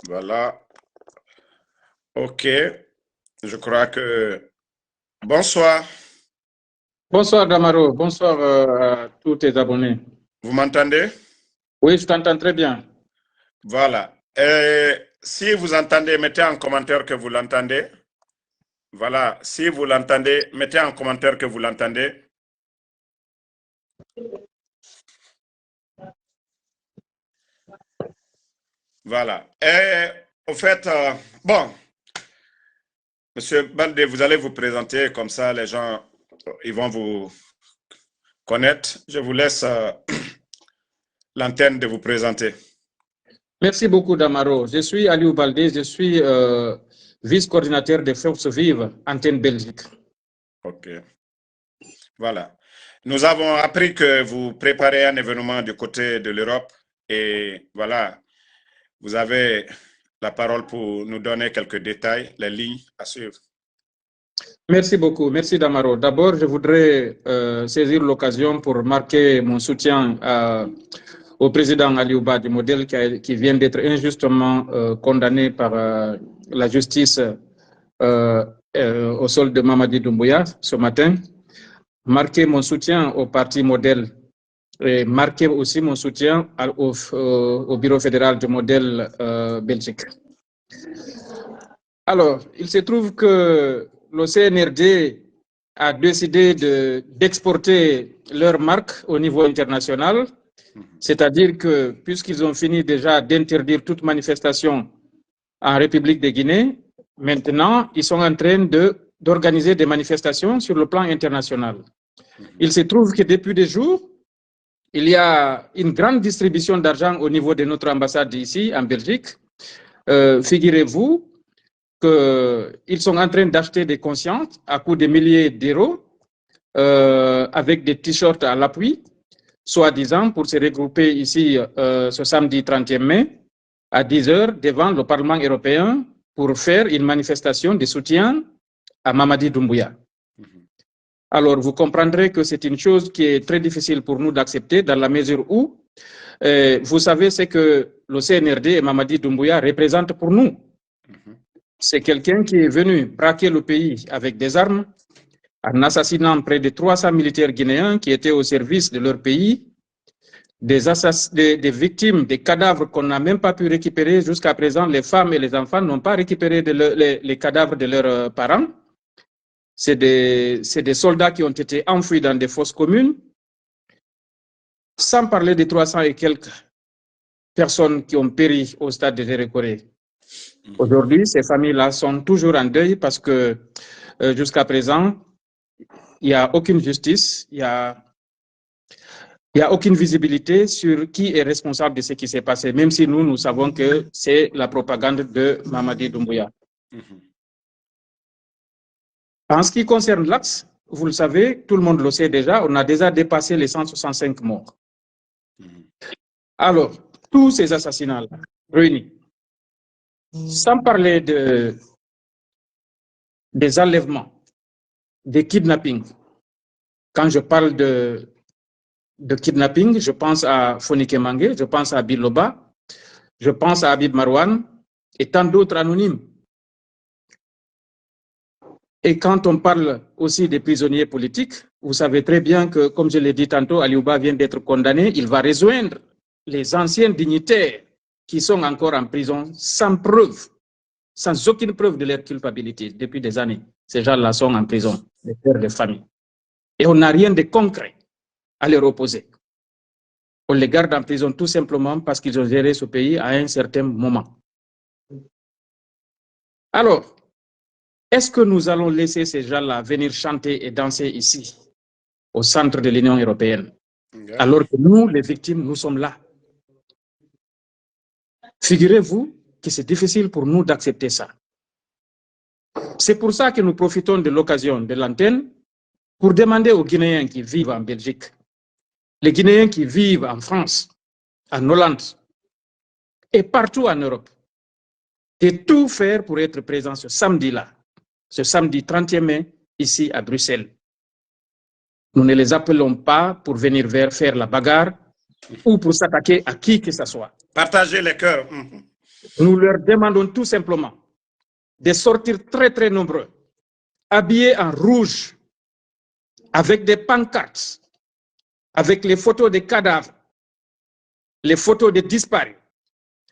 [SPEAKER 1] Voilà. Ok. Je crois que... Bonsoir.
[SPEAKER 2] Bonsoir Damaro, bonsoir à tous tes abonnés.
[SPEAKER 1] Vous m'entendez?
[SPEAKER 2] Oui, je t'entends très bien.
[SPEAKER 1] Voilà. Si vous entendez, mettez en commentaire que vous l'entendez. Voilà. Si vous l'entendez, mettez en commentaire que vous l'entendez. Voilà. Et au fait, bon, Monsieur Baldé, vous allez vous présenter comme ça, les gens, ils vont vous connaître. Je vous laisse l'antenne de vous présenter.
[SPEAKER 2] Merci beaucoup Damaro. Je suis Aliou Baldé, je suis vice-coordinateur des Forces Vives Antenne Belgique.
[SPEAKER 1] Ok. Voilà. Nous avons appris que vous préparez un événement du côté de l'Europe et voilà, vous avez la parole pour nous donner quelques détails, les lignes à suivre.
[SPEAKER 2] Merci beaucoup, merci Damaro. D'abord, je voudrais saisir l'occasion pour marquer mon soutien au président Aliou Ba du modèle qui vient d'être injustement condamné par la justice au sol de Mamadi Doumbouya ce matin. Marquer mon soutien au parti modèle et marquer aussi mon soutien au Bureau fédéral du modèle Belgique. Alors, il se trouve que le CNRD a décidé d'exporter leur marque au niveau international, c'est-à-dire que puisqu'ils ont fini déjà d'interdire toute manifestation en République de Guinée, maintenant, ils sont en train d'organiser des manifestations sur le plan international. Il se trouve que depuis des jours, il y a une grande distribution d'argent au niveau de notre ambassade ici, en Belgique. Figurez-vous qu'ils sont en train d'acheter des consciences à coût de milliers d'euros avec des t-shirts à l'appui, soi-disant pour se regrouper ici ce samedi 31 mai à 10 h devant le Parlement européen pour faire une manifestation de soutien à Mamadi Doumbouya. Alors, vous comprendrez que c'est une chose qui est très difficile pour nous d'accepter dans la mesure où, vous savez, c'est que le CNRD et Mamadi Doumbouya représentent pour nous. C'est quelqu'un qui est venu braquer le pays avec des armes, en assassinant près de 300 militaires guinéens qui étaient au service de leur pays, des victimes, des cadavres qu'on n'a même pas pu récupérer. Jusqu'à présent, les femmes et les enfants n'ont pas récupéré les cadavres de leurs parents. C'est des soldats qui ont été enfouis dans des fosses communes, sans parler des 300 et quelques personnes qui ont péri au stade de Térékoré. Aujourd'hui, ces familles-là sont toujours en deuil parce que jusqu'à présent, il n'y a aucune justice, il n'y a aucune visibilité sur qui est responsable de ce qui s'est passé, même si nous savons que c'est la propagande de Mamadi Doumbouya. En ce qui concerne l'axe, vous le savez, tout le monde le sait déjà, on a déjà dépassé les 165 morts. Alors, tous ces assassinats réunis, sans parler des enlèvements, des kidnappings. Quand je parle de kidnapping, je pense à Fonike Mange, je pense à Biloba, je pense à Habib Marwan et tant d'autres anonymes. Et quand on parle aussi des prisonniers politiques, vous savez très bien que, comme je l'ai dit tantôt, Aliouba vient d'être condamné, il va rejoindre les anciens dignitaires qui sont encore en prison sans preuve, sans aucune preuve de leur culpabilité depuis des années. Ces gens-là sont en prison, les pères de famille. Et on n'a rien de concret à leur opposer. On les garde en prison tout simplement parce qu'ils ont géré ce pays à un certain moment. Alors, est-ce que nous allons laisser ces gens-là venir chanter et danser ici, au centre de l'Union européenne, alors que nous, les victimes, nous sommes là? Figurez-vous que c'est difficile pour nous d'accepter ça. C'est pour ça que nous profitons de l'occasion de l'antenne pour demander aux Guinéens qui vivent en Belgique, les Guinéens qui vivent en France, en Hollande et partout en Europe, de tout faire pour être présents ce samedi-là, ce samedi 31 mai, ici à Bruxelles. Nous ne les appelons pas pour venir faire la bagarre ou pour s'attaquer à qui que ce soit.
[SPEAKER 1] Partagez les cœurs.
[SPEAKER 2] Nous leur demandons tout simplement de sortir très très nombreux, habillés en rouge, avec des pancartes, avec les photos des cadavres, les photos des disparus,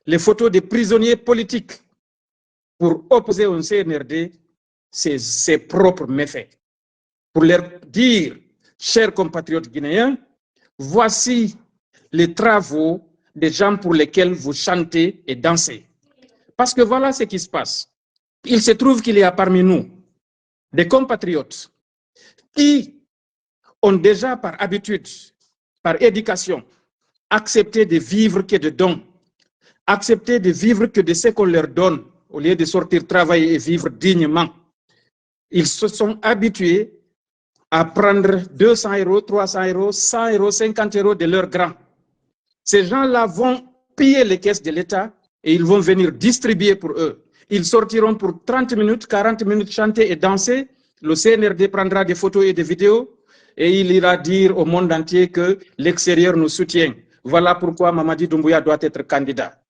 [SPEAKER 2] les photos des prisonniers politiques, pour opposer au CNRD ses propres méfaits. Pour leur dire, chers compatriotes guinéens, voici les travaux des gens pour lesquels vous chantez et dansez. Parce que voilà ce qui se passe. Il se trouve qu'il y a parmi nous des compatriotes qui ont déjà par habitude, par éducation, accepté de vivre que de dons, accepté de vivre que de ce qu'on leur donne, au lieu de sortir travailler et vivre dignement. Ils se sont habitués à prendre 200 euros, 300 euros, 100 euros, 50 euros de leurs grands. Ces gens-là vont piller les caisses de l'État et ils vont venir distribuer pour eux. Ils sortiront pour 30 minutes, 40 minutes chanter et danser. Le CNRD prendra des photos et des vidéos et il ira dire au monde entier que l'extérieur nous soutient. Voilà pourquoi Mamadi Doumbouya doit être candidat.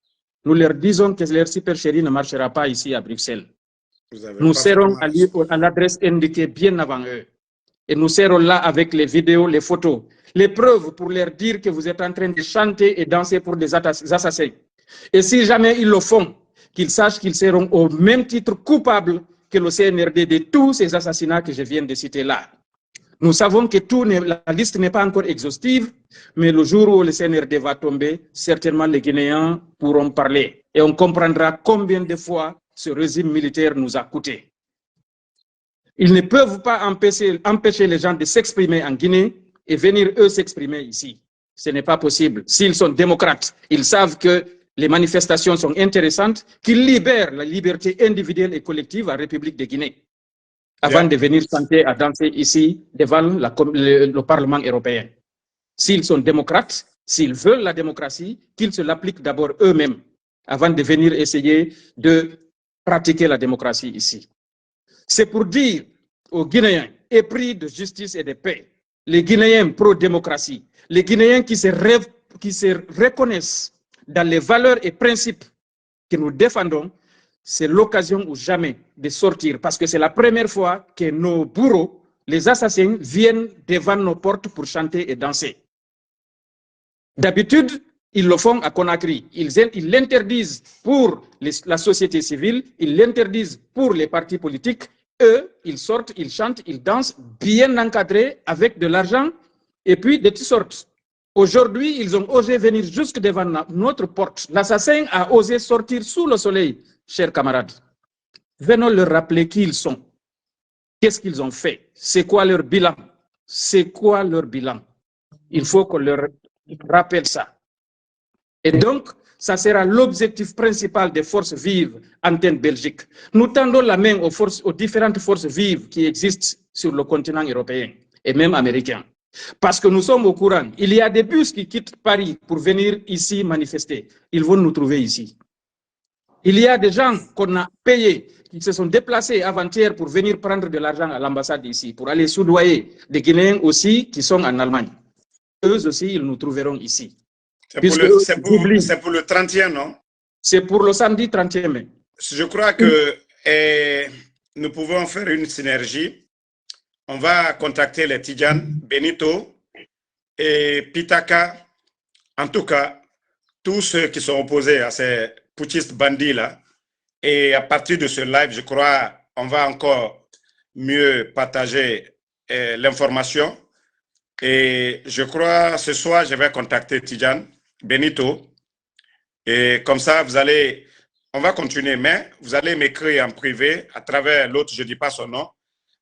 [SPEAKER 2] Nous leur disons que leur supercherie ne marchera pas ici à Bruxelles. Nous serons à l'adresse indiquée bien avant eux. Et nous serons là avec les vidéos, les photos, les preuves pour leur dire que vous êtes en train de chanter et danser pour des assassins. Et si jamais ils le font, qu'ils sachent qu'ils seront au même titre coupables que le CNRD de tous ces assassinats que je viens de citer là. Nous savons que la liste n'est pas encore exhaustive, mais le jour où le CNRD va tomber, certainement les Guinéens pourront parler. Et on comprendra combien de fois ce régime militaire nous a coûté. Ils ne peuvent pas empêcher les gens de s'exprimer en Guinée et venir eux s'exprimer ici. Ce n'est pas possible. S'ils sont démocrates, ils savent que les manifestations sont intéressantes, qu'ils libèrent la liberté individuelle et collective en République de Guinée, avant de venir chanter à danser ici devant le Parlement européen. S'ils sont démocrates, s'ils veulent la démocratie, qu'ils se l'appliquent d'abord eux-mêmes, avant de venir essayer de pratiquer la démocratie ici. C'est pour dire aux Guinéens épris de justice et de paix, les Guinéens pro-démocratie, les Guinéens qui se reconnaissent dans les valeurs et principes que nous défendons, c'est l'occasion ou jamais de sortir, parce que c'est la première fois que nos bourreaux, les assassins, viennent devant nos portes pour chanter et danser. D'habitude, ils le font à Conakry. Ils l'interdisent pour la société civile, ils l'interdisent pour les partis politiques. Eux, ils sortent, ils chantent, ils dansent, bien encadrés, avec de l'argent, et puis de toutes sortes. Aujourd'hui, ils ont osé venir jusque devant notre porte. L'assassin a osé sortir sous le soleil, chers camarades. Venons leur rappeler qui ils sont. Qu'est-ce qu'ils ont fait? C'est quoi leur bilan? C'est quoi leur bilan? Il faut qu'on leur rappelle ça. Et donc, ça sera l'objectif principal des forces vives Antenne Belgique. Nous tendons la main aux différentes forces vives qui existent sur le continent européen et même américain. Parce que nous sommes au courant. Il y a des bus qui quittent Paris pour venir ici manifester. Ils vont nous trouver ici. Il y a des gens qu'on a payés, qui se sont déplacés avant-hier pour venir prendre de l'argent à l'ambassade ici, pour aller soudoyer des Guinéens aussi qui sont en Allemagne. Eux aussi, ils nous trouveront ici.
[SPEAKER 1] C'est pour le 31, non?
[SPEAKER 2] C'est pour le samedi 31 mai.
[SPEAKER 1] Je crois que nous pouvons faire une synergie. On va contacter les Tidjane, Benito et Pitaka. En tout cas, tous ceux qui sont opposés à ces putschistes bandits-là. Et à partir de ce live, je crois, on va encore mieux partager l'information. Et je crois, ce soir, je vais contacter Tidjane, Benito. Et comme ça, on va continuer, mais vous allez m'écrire en privé à travers l'autre, je ne dis pas son nom.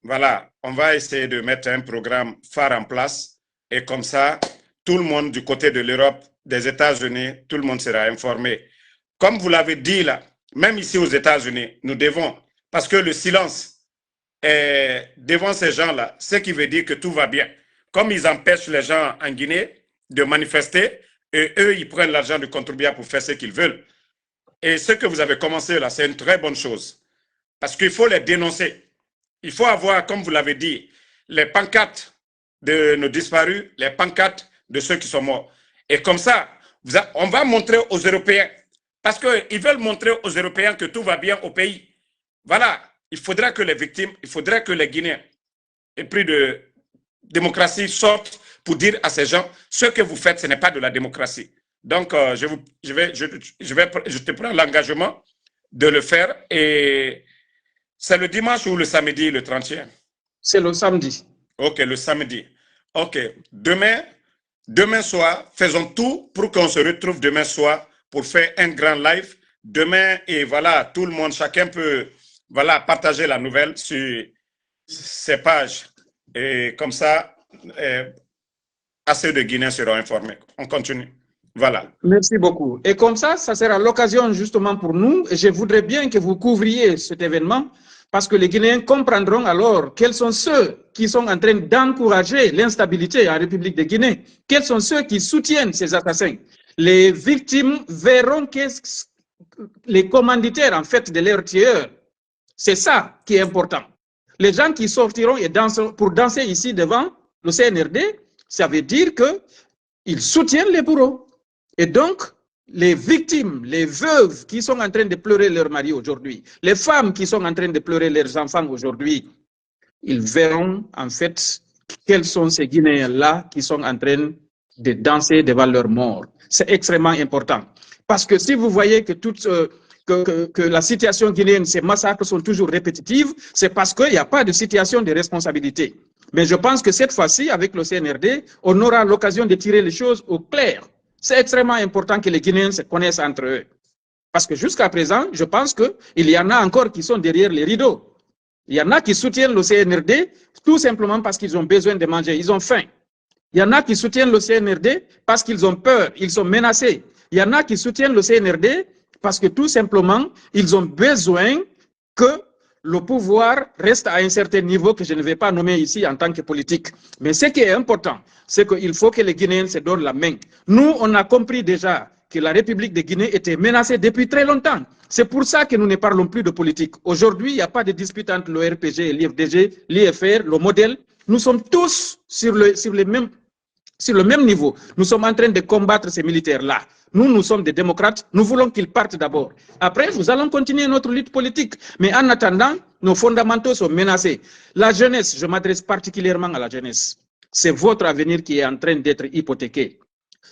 [SPEAKER 1] Voilà, on va essayer de mettre un programme phare en place. Et comme ça, tout le monde du côté de l'Europe, des États-Unis, tout le monde sera informé. Comme vous l'avez dit là, même ici aux États-Unis, nous devons, parce que le silence est devant ces gens-là, ce qui veut dire que tout va bien. Comme ils empêchent les gens en Guinée de manifester, et eux, ils prennent l'argent du contribuable pour faire ce qu'ils veulent. Et ce que vous avez commencé là, c'est une très bonne chose. Parce qu'il faut les dénoncer. Il faut avoir, comme vous l'avez dit, les pancartes de nos disparus, les pancartes de ceux qui sont morts. Et comme ça, on va montrer aux Européens, parce qu'ils veulent montrer aux Européens que tout va bien au pays. Voilà, il faudra que les victimes, il faudra que les Guinéens épris de démocratie sortent pour dire à ces gens, ce que vous faites, ce n'est pas de la démocratie. Donc, je te prends l'engagement de le faire. Et c'est le dimanche ou le samedi, le 31?
[SPEAKER 2] C'est le samedi.
[SPEAKER 1] Ok, le samedi. Ok, demain soir, faisons tout pour qu'on se retrouve demain soir pour faire un grand live. Demain, et voilà, tout le monde, chacun peut partager la nouvelle sur ses pages. Et comme ça, assez de Guinéens seront informés. On continue. Voilà.
[SPEAKER 2] Merci beaucoup. Et comme ça sera l'occasion justement pour nous, et je voudrais bien que vous couvriez cet événement, parce que les Guinéens comprendront alors quels sont ceux qui sont en train d'encourager l'instabilité en République de Guinée, quels sont ceux qui soutiennent ces assassins. Les victimes verront que les commanditaires en fait de leurs tueurs. C'est ça qui est important. Les gens qui sortiront et pour danser ici devant le CNRD, ça veut dire qu'ils soutiennent les bourreaux. Et donc, les victimes, les veuves qui sont en train de pleurer leur mari aujourd'hui, les femmes qui sont en train de pleurer leurs enfants aujourd'hui, ils verront en fait quels sont ces Guinéens-là qui sont en train de danser devant leur mort. C'est extrêmement important. Parce que si vous voyez que que la situation guinéenne, ces massacres sont toujours répétitifs, c'est parce qu'il n'y a pas de situation de responsabilité. Mais je pense que cette fois-ci, avec le CNRD, on aura l'occasion de tirer les choses au clair. C'est extrêmement important que les Guinéens se connaissent entre eux. Parce que jusqu'à présent, je pense qu'il y en a encore qui sont derrière les rideaux. Il y en a qui soutiennent le CNRD tout simplement parce qu'ils ont besoin de manger, ils ont faim. Il y en a qui soutiennent le CNRD parce qu'ils ont peur, ils sont menacés. Il y en a qui soutiennent le CNRD parce que tout simplement, ils ont besoin que le pouvoir reste à un certain niveau que je ne vais pas nommer ici en tant que politique. Mais ce qui est important, c'est qu'il faut que les Guinéens se donnent la main. Nous, on a compris déjà que la République de Guinée était menacée depuis très longtemps. C'est pour ça que nous ne parlons plus de politique. Aujourd'hui, il n'y a pas de dispute entre le RPG et l'IFDG, l'IFR, le modèle. Nous sommes tous sur le même niveau. Nous sommes en train de combattre ces militaires-là. Nous sommes des démocrates. Nous voulons qu'ils partent d'abord. Après, nous allons continuer notre lutte politique. Mais en attendant, nos fondamentaux sont menacés. La jeunesse, je m'adresse particulièrement à la jeunesse. C'est votre avenir qui est en train d'être hypothéqué.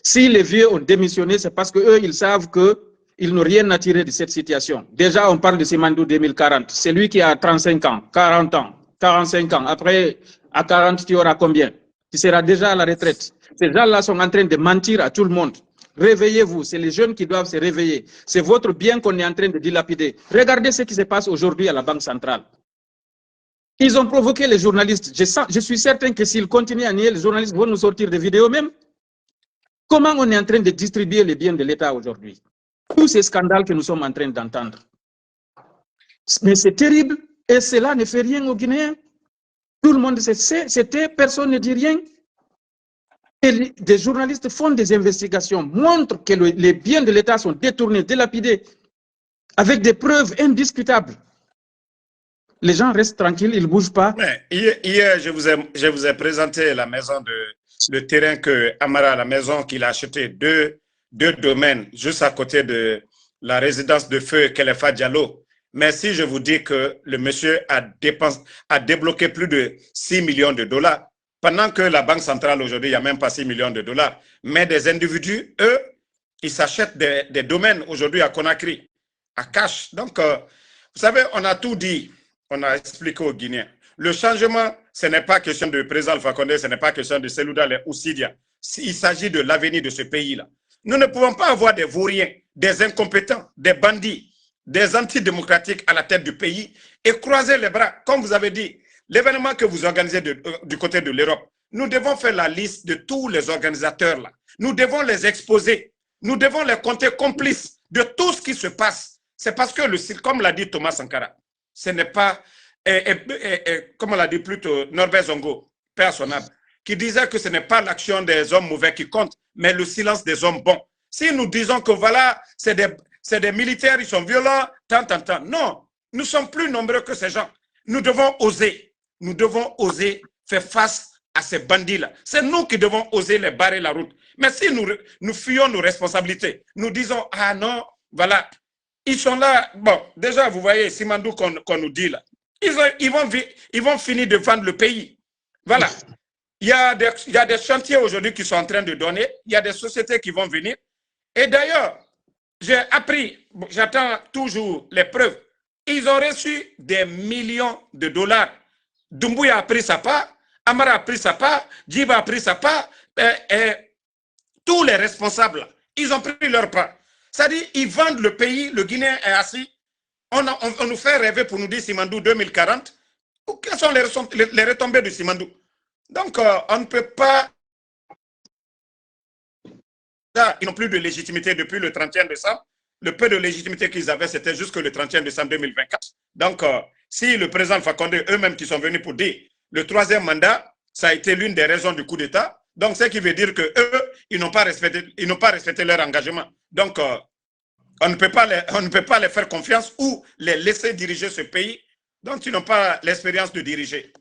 [SPEAKER 2] Si les vieux ont démissionné, c'est parce qu'eux, ils savent qu'ils n'ont rien à tirer de cette situation. Déjà, on parle de Simandou 2040. C'est lui qui a 35 ans, 40 ans, 45 ans. Après, à 40, tu auras combien? Tu seras déjà à la retraite. Ces gens-là sont en train de mentir à tout le monde. Réveillez-vous, c'est les jeunes qui doivent se réveiller. C'est votre bien qu'on est en train de dilapider. Regardez ce qui se passe aujourd'hui à la Banque centrale. Ils ont provoqué les journalistes. Je suis certain que s'ils continuent à nier, les journalistes vont nous sortir des vidéos même. Comment on est en train de distribuer les biens de l'État aujourd'hui? Tous ces scandales que nous sommes en train d'entendre. Mais c'est terrible et cela ne fait rien aux Guinéens. Tout le monde sait, c'était, personne ne dit rien. Et des journalistes font des investigations, montrent que les biens de l'État sont détournés, dilapidés, avec des preuves indiscutables. Les gens restent tranquilles, ils ne bougent pas.
[SPEAKER 1] Mais hier, je vous ai présenté la maison le terrain que Amara, la maison qu'il a acheté, deux domaines juste à côté de la résidence de feu Kelefa Diallo. Mais si je vous dis que le monsieur a débloqué plus de 6 millions de dollars, pendant que la Banque centrale aujourd'hui, il n'y a même pas 6 millions de dollars. Mais des individus, eux, ils s'achètent des domaines aujourd'hui à Conakry, à cash. Donc, vous savez, on a tout dit, on a expliqué aux Guinéens. Le changement, ce n'est pas question de président Alpha Condé, ce n'est pas question de Selouda ou Sidia. Il s'agit de l'avenir de ce pays-là. Nous ne pouvons pas avoir des vauriens, des incompétents, des bandits, des antidémocratiques à la tête du pays et croiser les bras. Comme vous avez dit, l'événement que vous organisez du côté de l'Europe, nous devons faire la liste de tous les organisateurs là. Nous devons les exposer. Nous devons les compter complices de tout ce qui se passe. C'est parce que, comme l'a dit Thomas Sankara, ce n'est pas, comme on l'a dit plutôt Norbert Zongo, père son âme, qui disait que ce n'est pas l'action des hommes mauvais qui compte, mais le silence des hommes bons. Si nous disons que voilà, c'est des militaires, ils sont violents, tant. Non, nous sommes plus nombreux que ces gens. Nous devons oser. Nous devons oser faire face à ces bandits-là. C'est nous qui devons oser les barrer la route. Mais si nous fuyons nos responsabilités, nous disons, ah non, voilà, ils sont là. Bon, déjà, vous voyez, Simandou qu'on nous dit là, ils vont finir de vendre le pays. Voilà. Il y a des chantiers aujourd'hui qui sont en train de donner. Il y a des sociétés qui vont venir. Et d'ailleurs, j'ai appris, j'attends toujours les preuves. Ils ont reçu des millions de dollars. Doumbouya a pris sa part, Amara a pris sa part, Djiba a pris sa part, et tous les responsables, ils ont pris leur part. C'est-à-dire, ils vendent le pays, le Guinéen est assis, on nous fait rêver pour nous dire Simandou 2040. Quelles sont les retombées de Simandou? Donc, on ne peut pas... Ils n'ont plus de légitimité depuis le 31 décembre. Le peu de légitimité qu'ils avaient, c'était jusque le 31 décembre 2024. Donc, si le président Fakonde, eux-mêmes qui sont venus pour dire le troisième mandat, ça a été l'une des raisons du coup d'État. Donc, ce qui veut dire qu'eux, ils n'ont pas respecté leur engagement. Donc, on ne peut pas les faire confiance ou les laisser diriger ce pays dont ils n'ont pas l'expérience de diriger.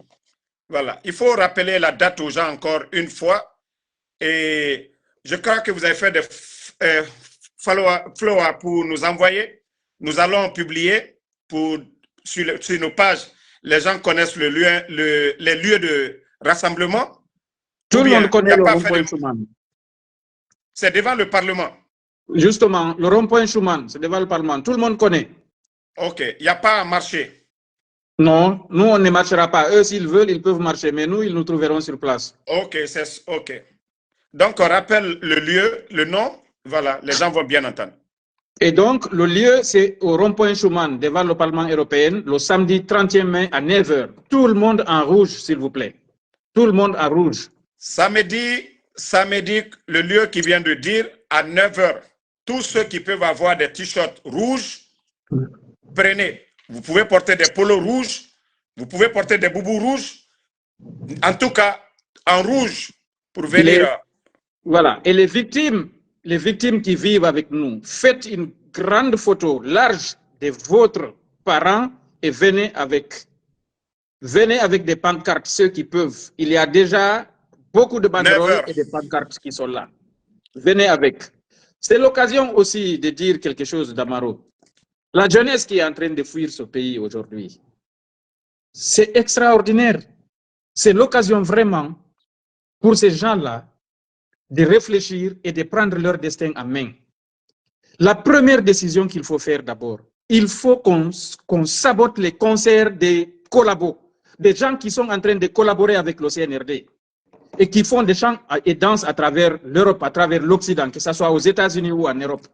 [SPEAKER 1] Voilà. Il faut rappeler la date aux gens encore une fois. Et je crois que vous avez fait des follow-up pour nous envoyer. Nous allons publier sur nos pages. Les gens connaissent les lieux rassemblement?
[SPEAKER 2] Tout
[SPEAKER 1] Ou
[SPEAKER 2] le
[SPEAKER 1] bien,
[SPEAKER 2] monde
[SPEAKER 1] il
[SPEAKER 2] connaît
[SPEAKER 1] n'y a
[SPEAKER 2] le
[SPEAKER 1] pas fait
[SPEAKER 2] rond-point
[SPEAKER 1] de...
[SPEAKER 2] Schuman.
[SPEAKER 1] C'est devant le Parlement.
[SPEAKER 2] Justement, le rond-point Schuman, c'est devant le Parlement. Tout le monde connaît.
[SPEAKER 1] Ok, il n'y a pas à marcher.
[SPEAKER 2] Non, nous, on ne marchera pas. Eux, s'ils veulent, ils peuvent marcher, mais nous, ils nous trouveront sur place.
[SPEAKER 1] Ok, c'est ok. Donc, on rappelle le lieu, le nom. Voilà, les gens vont bien entendre.
[SPEAKER 2] Et donc, le lieu, c'est au rond-point Schuman, devant le Parlement européen, le samedi 30e mai à 9 h. Tout le monde en rouge, s'il vous plaît. Tout le monde en rouge.
[SPEAKER 1] Samedi, le lieu qui vient de dire, à 9 h. Tous ceux qui peuvent avoir des t-shirts rouges, prenez. Vous pouvez porter des polos rouges, vous pouvez porter des boubous rouges. En tout cas, en rouge, pour venir...
[SPEAKER 2] Voilà. Et les victimes qui vivent avec nous, faites une grande photo large de votre parents et venez avec des pancartes, ceux qui peuvent. Il y a déjà beaucoup de banderoles et de pancartes qui sont là. Venez avec. C'est l'occasion aussi de dire quelque chose, Damaro. La jeunesse qui est en train de fuir ce pays aujourd'hui, c'est extraordinaire. C'est l'occasion vraiment pour ces gens-là de réfléchir et de prendre leur destin en main. La première décision qu'il faut faire d'abord, il faut qu'on sabote les concerts des collabos, des gens qui sont en train de collaborer avec le CNRD et qui font des chants et danses à travers l'Europe, à travers l'Occident, que ce soit aux États-Unis ou en Europe.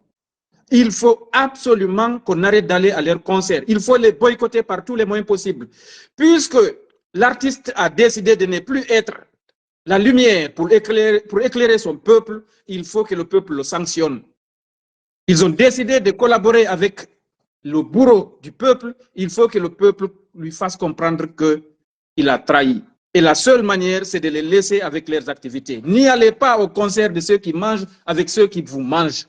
[SPEAKER 2] Il faut absolument qu'on arrête d'aller à leurs concerts. Il faut les boycotter par tous les moyens possibles. Puisque l'artiste a décidé de ne plus être la lumière pour éclairer son peuple, il faut que le peuple le sanctionne. Ils ont décidé de collaborer avec le bourreau du peuple. Il faut que le peuple lui fasse comprendre qu'il a trahi. Et la seule manière, c'est de les laisser avec leurs activités. N'y allez pas au concert de ceux qui mangent avec ceux qui vous mangent.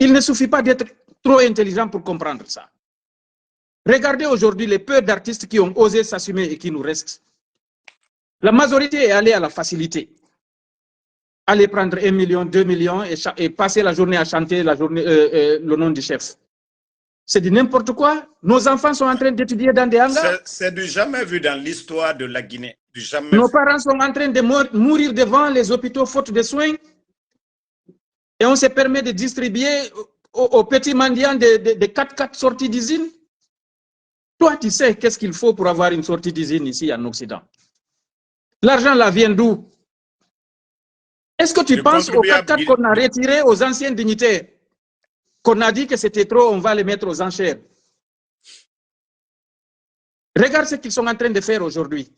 [SPEAKER 2] Il ne suffit pas d'être trop intelligent pour comprendre ça. Regardez aujourd'hui les peu d'artistes qui ont osé s'assumer et qui nous restent. La majorité est allée à la facilité. Aller prendre 1 million, 2 millions et passer la journée à chanter le nom du chef. C'est du n'importe quoi. Nos enfants sont en train d'étudier dans des hangars.
[SPEAKER 1] C'est du jamais vu dans l'histoire de la Guinée. Du jamais
[SPEAKER 2] Nos
[SPEAKER 1] vu.
[SPEAKER 2] parents sont en train de mourir devant les hôpitaux faute de soins. Et on se permet de distribuer aux petits mendiants de 4x4 sorties d'usine. Toi, tu sais qu'est-ce qu'il faut pour avoir une sortie d'usine ici en Occident. L'argent là vient d'où? Est-ce que tu penses aux 4x4 qu'on a retirés aux anciens dignitaires, qu'on a dit que c'était trop, on va les mettre aux enchères? Regarde ce qu'ils sont en train de faire aujourd'hui.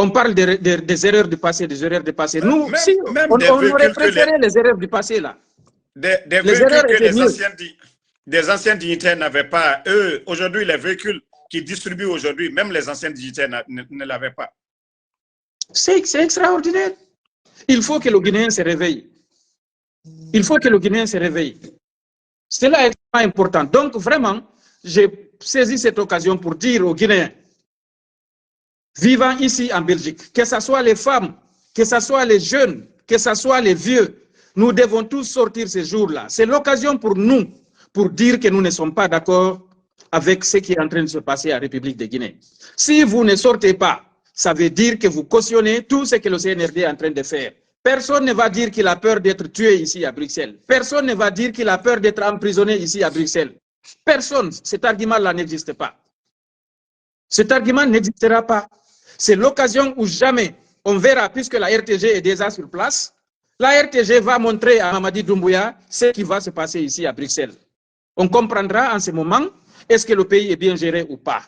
[SPEAKER 2] On parle des erreurs du passé, des erreurs du passé. Nous, on aurait préféré les erreurs du passé là.
[SPEAKER 1] Des véhicules que des anciens dignitaires n'avaient pas. Eux, aujourd'hui, les véhicules qui distribuent aujourd'hui, même les anciens dignitaires ne l'avaient pas.
[SPEAKER 2] C'est extraordinaire. Il faut que le Guinéen se réveille. Il faut que le Guinéen se réveille. C'est là extrêmement important. Donc, vraiment, j'ai saisi cette occasion pour dire aux Guinéens vivant ici en Belgique, que ce soit les femmes, que ce soit les jeunes, que ce soit les vieux, nous devons tous sortir ces jours-là. C'est l'occasion pour nous, pour dire que nous ne sommes pas d'accord avec ce qui est en train de se passer en République de Guinée. Si vous ne sortez pas, ça veut dire que vous cautionnez tout ce que le CNRD est en train de faire. Personne ne va dire qu'il a peur d'être tué ici à Bruxelles. Personne ne va dire qu'il a peur d'être emprisonné ici à Bruxelles. Personne. Cet argument-là n'existe pas. Cet argument n'existera pas. C'est l'occasion où jamais on verra, puisque la RTG est déjà sur place, la RTG va montrer à Mamadi Doumbouya ce qui va se passer ici à Bruxelles. On comprendra en ce moment, est-ce que le pays est bien géré ou pas.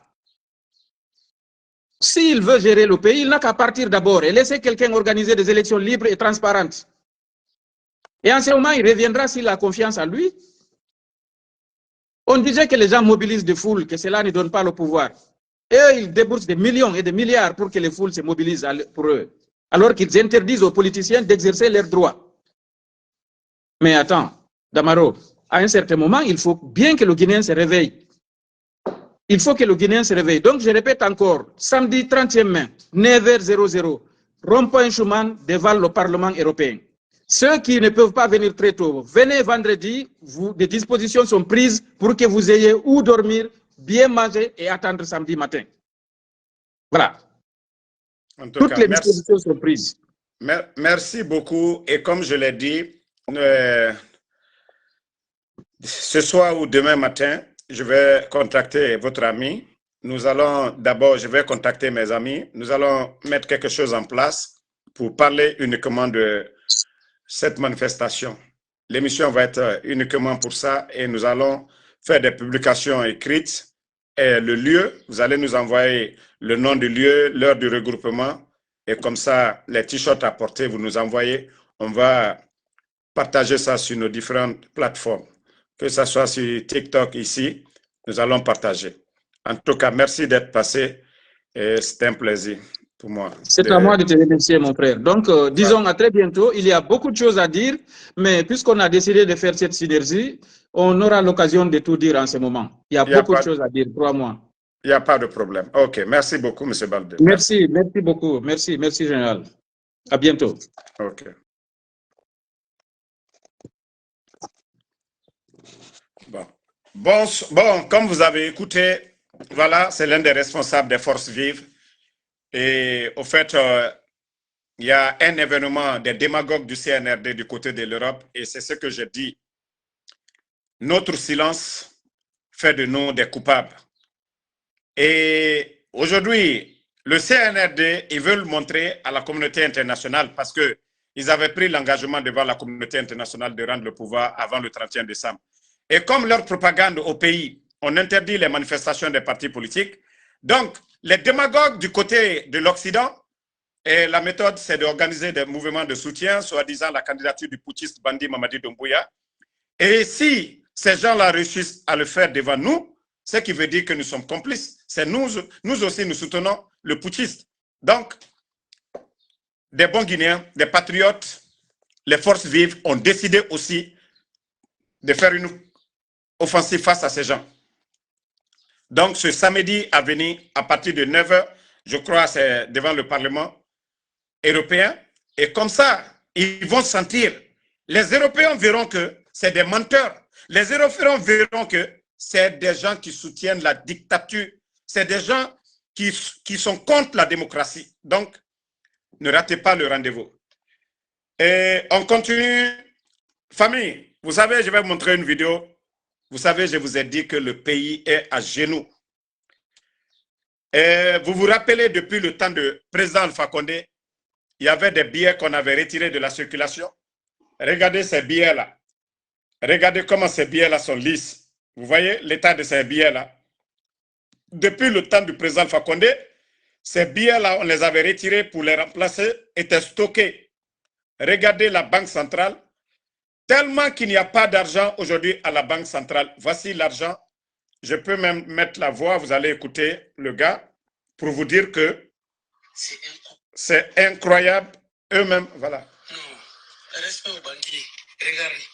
[SPEAKER 2] S'il veut gérer le pays, il n'a qu'à partir d'abord et laisser quelqu'un organiser des élections libres et transparentes. Et en ce moment, il reviendra s'il a confiance en lui. On disait que les gens mobilisent des foules, que cela ne donne pas le pouvoir. Et eux, ils déboursent des millions et des milliards pour que les foules se mobilisent pour eux. Alors qu'ils interdisent aux politiciens d'exercer leurs droits. Mais attends, Damaro, à un certain moment, il faut bien que le Guinéen se réveille. Il faut que le Guinéen se réveille. Donc, je répète encore, samedi 30e mai, 9h00, rond-point Schuman devant le Parlement européen. Ceux qui ne peuvent pas venir très tôt, venez vendredi, des dispositions sont prises pour que vous ayez où dormir, bien manger et attendre samedi matin. Voilà.
[SPEAKER 1] En tout
[SPEAKER 2] Toutes
[SPEAKER 1] cas,
[SPEAKER 2] les
[SPEAKER 1] merci.
[SPEAKER 2] dispositions sont prises.
[SPEAKER 1] Merci beaucoup. Et comme je l'ai dit, ce soir ou demain matin, je vais contacter votre ami. Nous allons d'abord, je vais contacter mes amis. Nous allons mettre quelque chose en place pour parler uniquement de cette manifestation. L'émission va être uniquement pour ça et nous allons faire des publications écrites et le lieu. Vous allez nous envoyer le nom du lieu, l'heure du regroupement et comme ça, les t-shirts à porter, vous nous envoyez. On va partager ça sur nos différentes plateformes. Que ce soit sur TikTok ici, nous allons partager. En tout cas, merci d'être passé et c'était un plaisir pour moi.
[SPEAKER 2] C'est à moi de te remercier, mon frère. Donc, disons à très bientôt. Il y a beaucoup de choses à dire, mais puisqu'on a décidé de faire cette synergie, on aura l'occasion de tout dire en ce moment. Il y a beaucoup de choses à dire, crois-moi.
[SPEAKER 1] Il n'y a pas de problème. OK, merci beaucoup, M. Baldé.
[SPEAKER 2] Merci beaucoup. Merci, général. À bientôt.
[SPEAKER 1] OK. Bon, comme vous avez écouté, voilà, c'est l'un des responsables des forces vives. Et au fait, il y a un événement des démagogues du CNRD du côté de l'Europe et c'est ce que je dis. Notre silence fait de nous des coupables. Et aujourd'hui, le CNRD, ils veulent montrer à la communauté internationale parce qu'ils avaient pris l'engagement devant la communauté internationale de rendre le pouvoir avant le 31 décembre. Et comme leur propagande au pays, on interdit les manifestations des partis politiques, donc les démagogues du côté de l'Occident, et la méthode, c'est d'organiser des mouvements de soutien, soi-disant la candidature du putschiste Bandi Mamadi Doumbouya. Et si ces gens-là réussissent à le faire devant nous, ce qui veut dire que nous sommes complices. C'est nous aussi, nous soutenons le putschiste. Donc, des bons Guinéens, des patriotes, les forces vives ont décidé aussi de faire une offensive face à ces gens. Donc, ce samedi à venir, à partir de 9 h, je crois, c'est devant le Parlement européen. Et comme ça, ils vont sentir. Les Européens verront que c'est des menteurs. Les Européens verront que c'est des gens qui soutiennent la dictature. C'est des gens qui sont contre la démocratie. Donc, ne ratez pas le rendez-vous. Et on continue. Famille, vous savez, je vais vous montrer une vidéo. Vous savez, je vous ai dit que le pays est à genoux. Et vous vous rappelez, depuis le temps de président Alpha Condé, il y avait des billets qu'on avait retirés de la circulation. Regardez ces billets-là. Regardez comment ces billets-là sont lisses. Vous voyez l'état de ces billets-là. Depuis le temps du président Alpha Condé, ces billets-là, on les avait retirés pour les remplacer, étaient stockés. Regardez la Banque centrale. Tellement qu'il n'y a pas d'argent aujourd'hui à la Banque centrale. Voici l'argent. Je peux même mettre la voix, vous allez écouter le gars, pour vous dire que c'est incroyable. Eux-mêmes, voilà.
[SPEAKER 3] Non, respect aux banquiers. Regardez.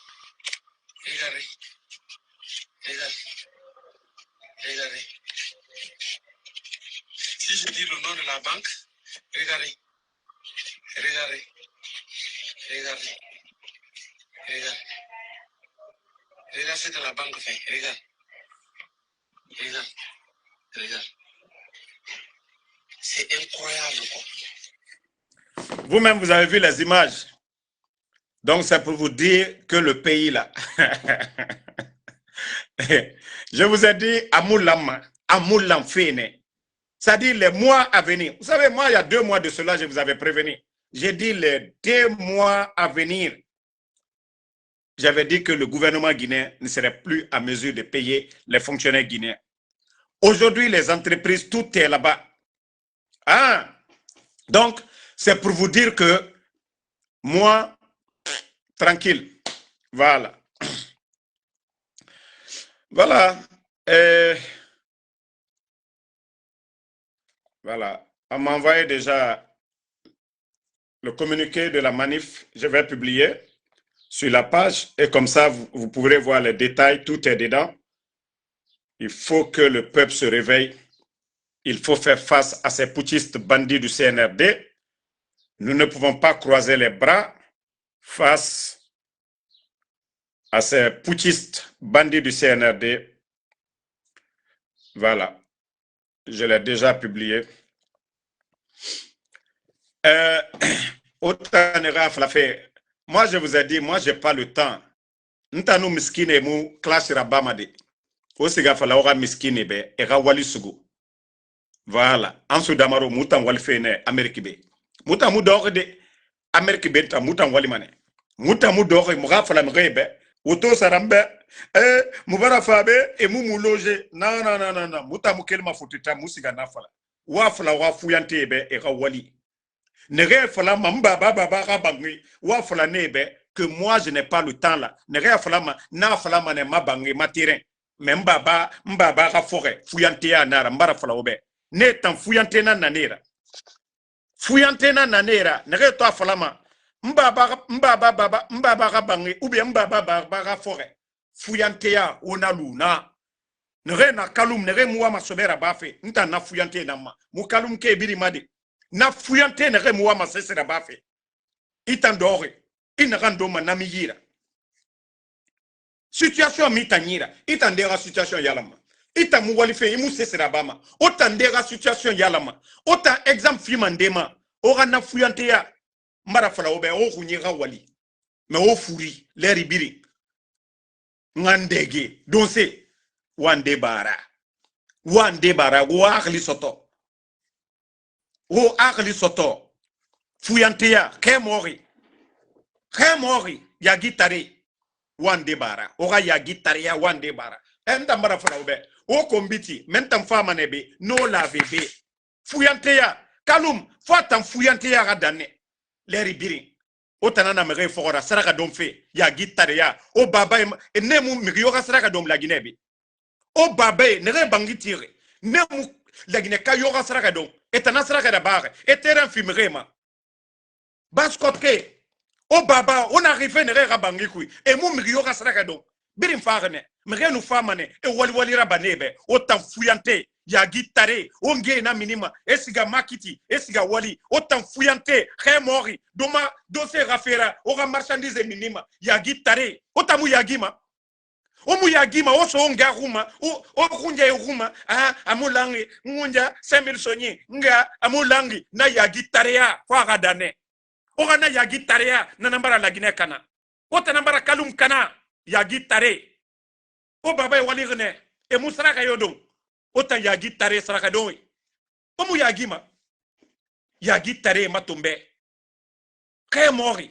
[SPEAKER 3] Si je dis le nom de la banque, regardez. Regarde ce que la banque fait. Regarde. C'est incroyable, quoi.
[SPEAKER 1] Vous-même, vous avez vu les images. Donc, c'est pour vous dire que le pays, là, je vous ai dit, Amoulam Fene, c'est-à-dire les mois à venir. Vous savez, moi, il y a 2 mois de cela, je vous avais prévenu. J'ai dit les 2 mois à venir. J'avais dit que le gouvernement guinéen ne serait plus à mesure de payer les fonctionnaires guinéens. Aujourd'hui, les entreprises, tout est là-bas. Ah, donc, c'est pour vous dire que moi, tranquille. Voilà. Voilà. Voilà. On m'a envoyé déjà le communiqué de la manif. Je vais publier sur la page et comme ça, vous pourrez voir les détails. Tout est dedans. Il faut que le peuple se réveille. Il faut faire face à ces putschistes bandits du CNRD. Nous ne pouvons pas croiser les bras face à ces putschistes bandits du CNRD. Voilà. Je l'ai déjà publié. Autant moi, je vous ai dit, moi, je n'ai pas le temps. Ntanu miskine mu classe rabamade. Osiga fala ora miskine be era wali sugu. Voilà. Ansu damaro mutan wali fene Amerique be. Mutan mu dore de Amerique be ta mutan wali mane. Mutan mu dore mu fala mrebe. Auto sarambe mubara fabe e mu loge. Non non non non non. Mutan mu kelma fututa musiga na fala. Wa fala wa fuyante be era wali. Nere fala mamba baba bangi wa fala nebe que moi je n'ai pas le temps là. Nere fala ma na fala ma ne ma bangi ma terrain. Mais mbaba ka forêt fuyante ya nara mbara fala obe. Ne tan fuyante na nanera. Fuyante na nanera nere to fala ma mbaba ka bangi ou bien mbaba ka forêt. Fuyante ya ona luna. Nere na kalum nere muwa masobera bafe. Nta na fuyante na ma. Mu kalum ke biri made. Na fuyante nere muwa masesera bafe. Itandore. Inarando manamiyira. Situation mitanyira. Itandera situation yalama. Itamu walife imu sesera bama. Otandera situation yalama. Ota exemple fimandema. Ora na fuyante ya. Mara fala obe o kunyira wali. Me o furi. Leri biri. Ngandege. Donse. Wande bara. Wande bara. Wo akli soto. Wo akli soto. Fuyante ya. Kemori. Kemori. Ya gitare. Wande bara. Ora ya gitare ya wande bara. Enda mara fala obe. O kombiti. Mentam fama nebe. No la bebe. Fuyante ya. Kalum. Fatan fuyante ya radane. Leri biri. O tanana mere fora. Saraka domfe. Ya gitare ya. O baba. Nemu miriora saraka dom la ginebe. O babe, nere bangi tire. Nemu la gine kayora saraka dom. Etana saraka da bare. Eteren filmrema. Baskotke. O baba, on arrive nere rabangi kui. E mu miriora saraka dom. Birim farne. Mere nu famane. E wali rabanebe. O tan fuyante. Ya gitare. Onge na minima. Esiga makiti. Esiga wali. O tan fuyante. Remori. Doma. Dose rafera. Ora marchandise minima. Ya gitare. O tamu yagima. Omu yagima oso onga ruma o kunja ruma amulangi ngunja 5000 sonyi nga amulangi na yagitaria kwa gadane oga na yagitaria na nambara la Guinée kana o ta nambara kalum kana yagitare o baba wali rene e musraka yodon o ta yagitare sraka don omu yagima yagitare matombe kay mori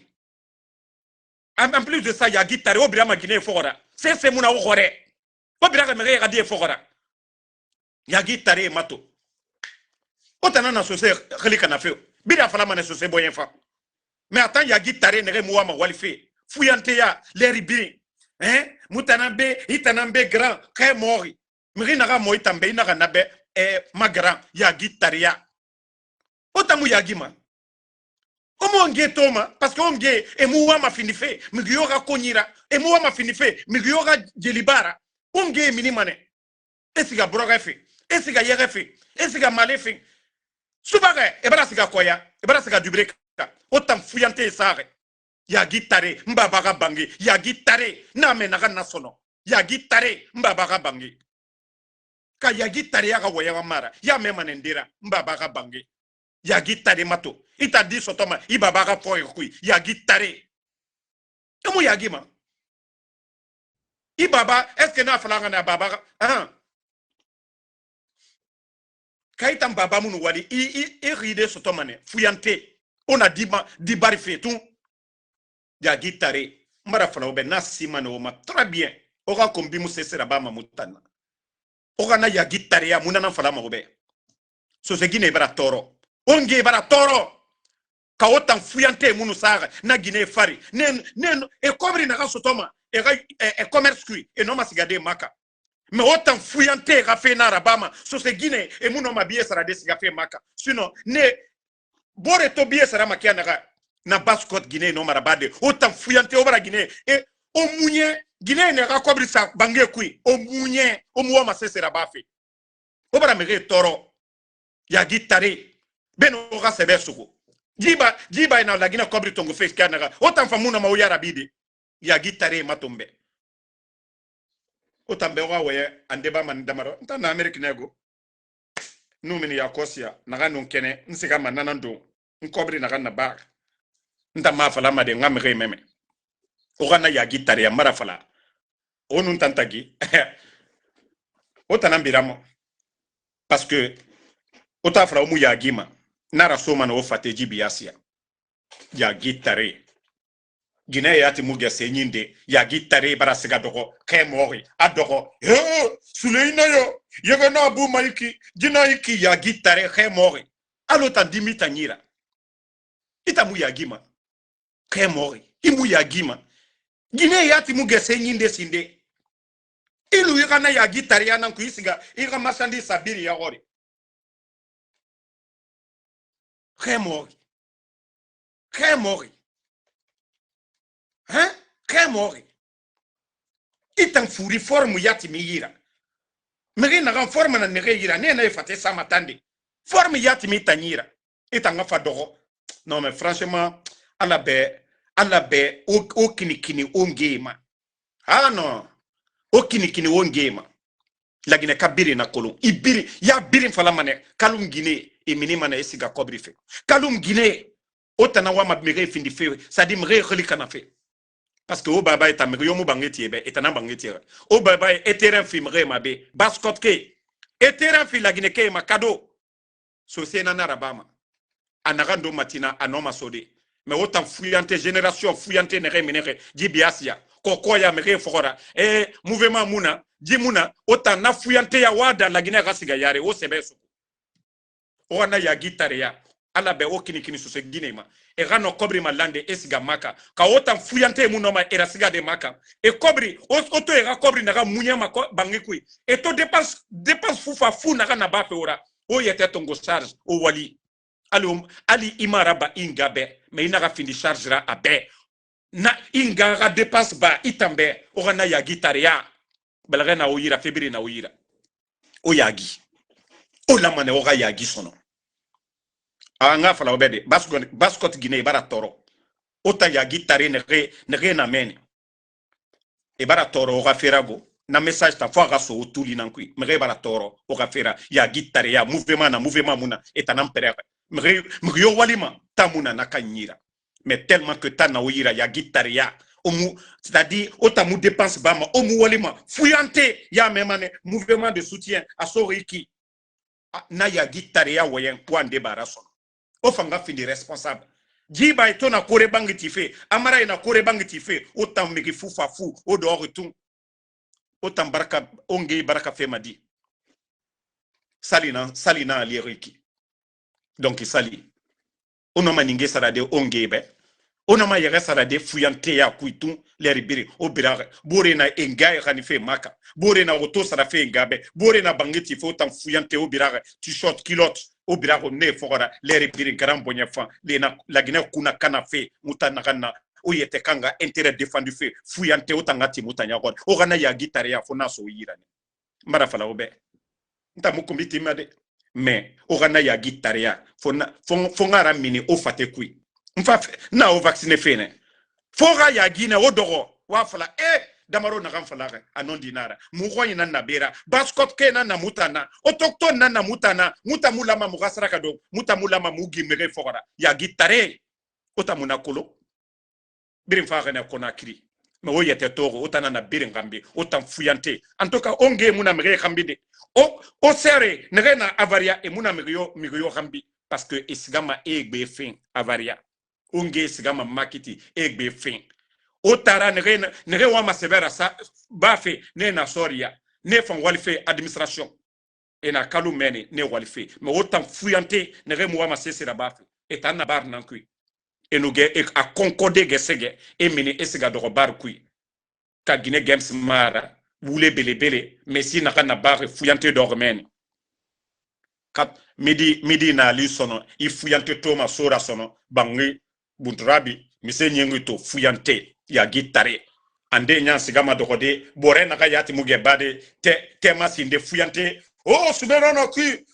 [SPEAKER 1] en plus de ça yagitare o brama Guinée fora. C'est mon aurore. Pas bien que me regarder fora. Yagi tare mato. Otana na sosé relika na feu. Bida fala mané sosé boyen fa. Mais attends yagi tare nere muama walife. Fuyante ya leri bi. Mutanambe itanambe grand très mori. Miri naga mo itambe inaga nabe ma grand yagi tare ya. Otamu yagi ma. Omo nge toma parce que onge emuwa mafinife migiyora konyira emuwa mafinife migiyora jelibara onge minimane esiga brogafe esiga yerefe esiga malefe subare ebara siga koya ebara siga dubreka otam fuyante sare ya gitare mbaba bangi ya gitare na menaga nasono ya gitare mbaba bangi ka ya gitare ya waya mara ya memane ndira mbaba bangi ya gitare mato ita di sotoma ibabaka foi kui ya gitare emu ya gima ibaba est-ce que na falanga na baba kaitam baba munu wali i ride sotoma ne fuyante ona di barife tout ya gitare mara fala obe na simane o ma très bien ora kombi mu sesera ba mamutana ora na ya gitare ya munana fala ma obe so se gine bara toro onge bara toro ka otan fuyante munu sara na Guinée fari nen e kobri na sotoma e commerce kui e no masigade maka me otan fuyante rafe na rabama so se Guinée e munu mabie sara de sigafe maka sinon ne bore to bie sara makia na baskot Guinée no marabade otan fuyante obara Guinée e o munye Guinée ne ka kobri sa bange kui o munye o muwa masesera bafe obara mege toro ya gitare beno ga sebe suko jiba ina la Guinée kobri tongo face kana otan famuna ma uyara bide ya gitare matombe otambe wa waye andeba man damaro nta na America nego numini ya kosia naga non kene nsika manana ndo nkobri na ganna bar nta ma fala ma de ngam re meme o gana ya gitare ya mara fala onun tantagi o tanambiramo parce que o ta fala mu ya gima nara soma na o fateji biasia ya gitare Guinée yati mugia senyinde ya gitare bara siga dogo kemori adogo suleina yo yega na bu maiki jina iki ya gitare kemori alo ta dimita nyira ita mu ya gima kemori imu ya gima Guinée yati mugia senyinde sinde ilu yega na ya gitare ya nan ku isiga iga masandi sabiri ya gori kemori hein kemori itan furi forme yati mi yira mege na gan forme na nege yira ne na efate sa matande forme yati mi tanyira itan fa dogo non mais franchement ala be o kini ongema ah non o kini ongema lagine kabiri na kolon ibiri ya biri fala mane kalum Guinée e mini mana esiga kobri fe kalum Guinée otana wa mabmege findi fe sadi mege khali kana fe parce que o baba est américain yo mu bangeti ebe etana bangeti o baba est terrain filmé mabe baskot ke et terrain fil lagine ke ma cadeau so c'est na narabama anagando matina anoma sode mais autant fuyante génération fuyante ne remenere jibiasia kokoya mege fora mouvement muna jimuna autant na fuyante ya wada lagine gasiga yare o sebeso o na ya gitare ya ala be o kini so se Guinée e gano kobri malande esiga maka ka otan fuyante munoma erasiga de maka e kobri oto e ga kobri naga munyama ko bangikui e to dépense fufa fu naga na bape ora o yete tongo charge o wali ali imaraba ingabe me inaga findi chargera abe na ingaga dépense ba itambe o gana ya gitaria belga na o yira febri na o yira o yagi o la mane o ga yagi sono anga fala obede baskot Guinée bara toro ota ya gitare ne na meni e bara toro o gaferago na message ta fwa gaso utuli nankui mege bara toro o gafera ya gitare ya mouvement muna etanam pere mege yo walima tamuna nakanyira mais tellement que ta na oyira ya gitare ya omu c'est-à-dire ota mu dépense bama omu walima fuyante ya memane mouvement de soutien à soriki na ya gitare ya woyen kwande baraso o fanga fini responsable jiba ito na kore bangi tife amara ina kore bangi tife autant megi fufa fu o do retour autant baraka onge baraka femadi salina aliriki donc sali onoma ninge sarade onge be onoma yere sarade fuyante ya kuitu leribiri o birare bore na engai ranife maka bore na auto sarafe ngabe bore na bangi tife autant fuyante o birare t-shirt kilote o birago ne fora leri biri grand bonyefa lena lagine kuna kana fe mutana kana o yete kanga intérêt défendu fe fuyante o tangati mutanya ko o kana ya gitare ya fona so yirani mara fala obe nta mukumbiti made mais o kana ya gitare ya fona ra mini o fate kui mfa na o vacciner fe ne fora ya gine o dogo wa fala damaro na gamfala anon dinara mugoyi nan na bera baskot ke nan na mutana autochtone nan na mutana mutamulama mugasara kado mutamulama mugi mere fora ya gitare otamuna kolo birin fa gane konakri me o yete togo otana na birin gambi otam fuyante en tout cas onge muna mere gambi de o sere na avaria e muna migo gambi parce que isigama egbe fin avaria onge isigama makiti egbe fin otara nege wa masevera sa bafe ne na soria ne fon walife administration et na kalu meni ne walife mais autant fuyante nege mo wa masesera bafe et na bar nankui et nous a concordé gesege et mini esiga do bar kui ka Guinée Games mara wule bele mais si na kana bar fuyante do meni kat midi na li sono i fuyante to ma sora sono bangi buntrabi mise nyengu to fuyante ya gitare ande nya sigama dokode bore na kayati muge bade te masinde fuyante suberana ki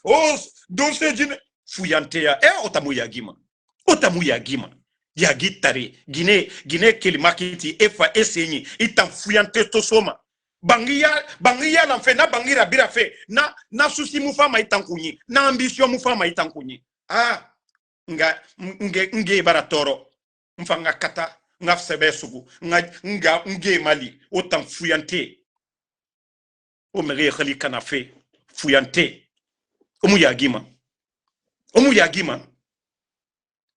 [SPEAKER 1] donse jine fuyante ya otamu ya gima ya gitare Guinée kelimakiti efa esenyi itan fuyante to soma bangiya na fe na bangira bira fe na susi mufama itankunyi na ambition mufama itankunyi nge bara toro mfanga kata nga sebe sugu nge mali autant fuyante o mere khali kana fe fuyante omu yagima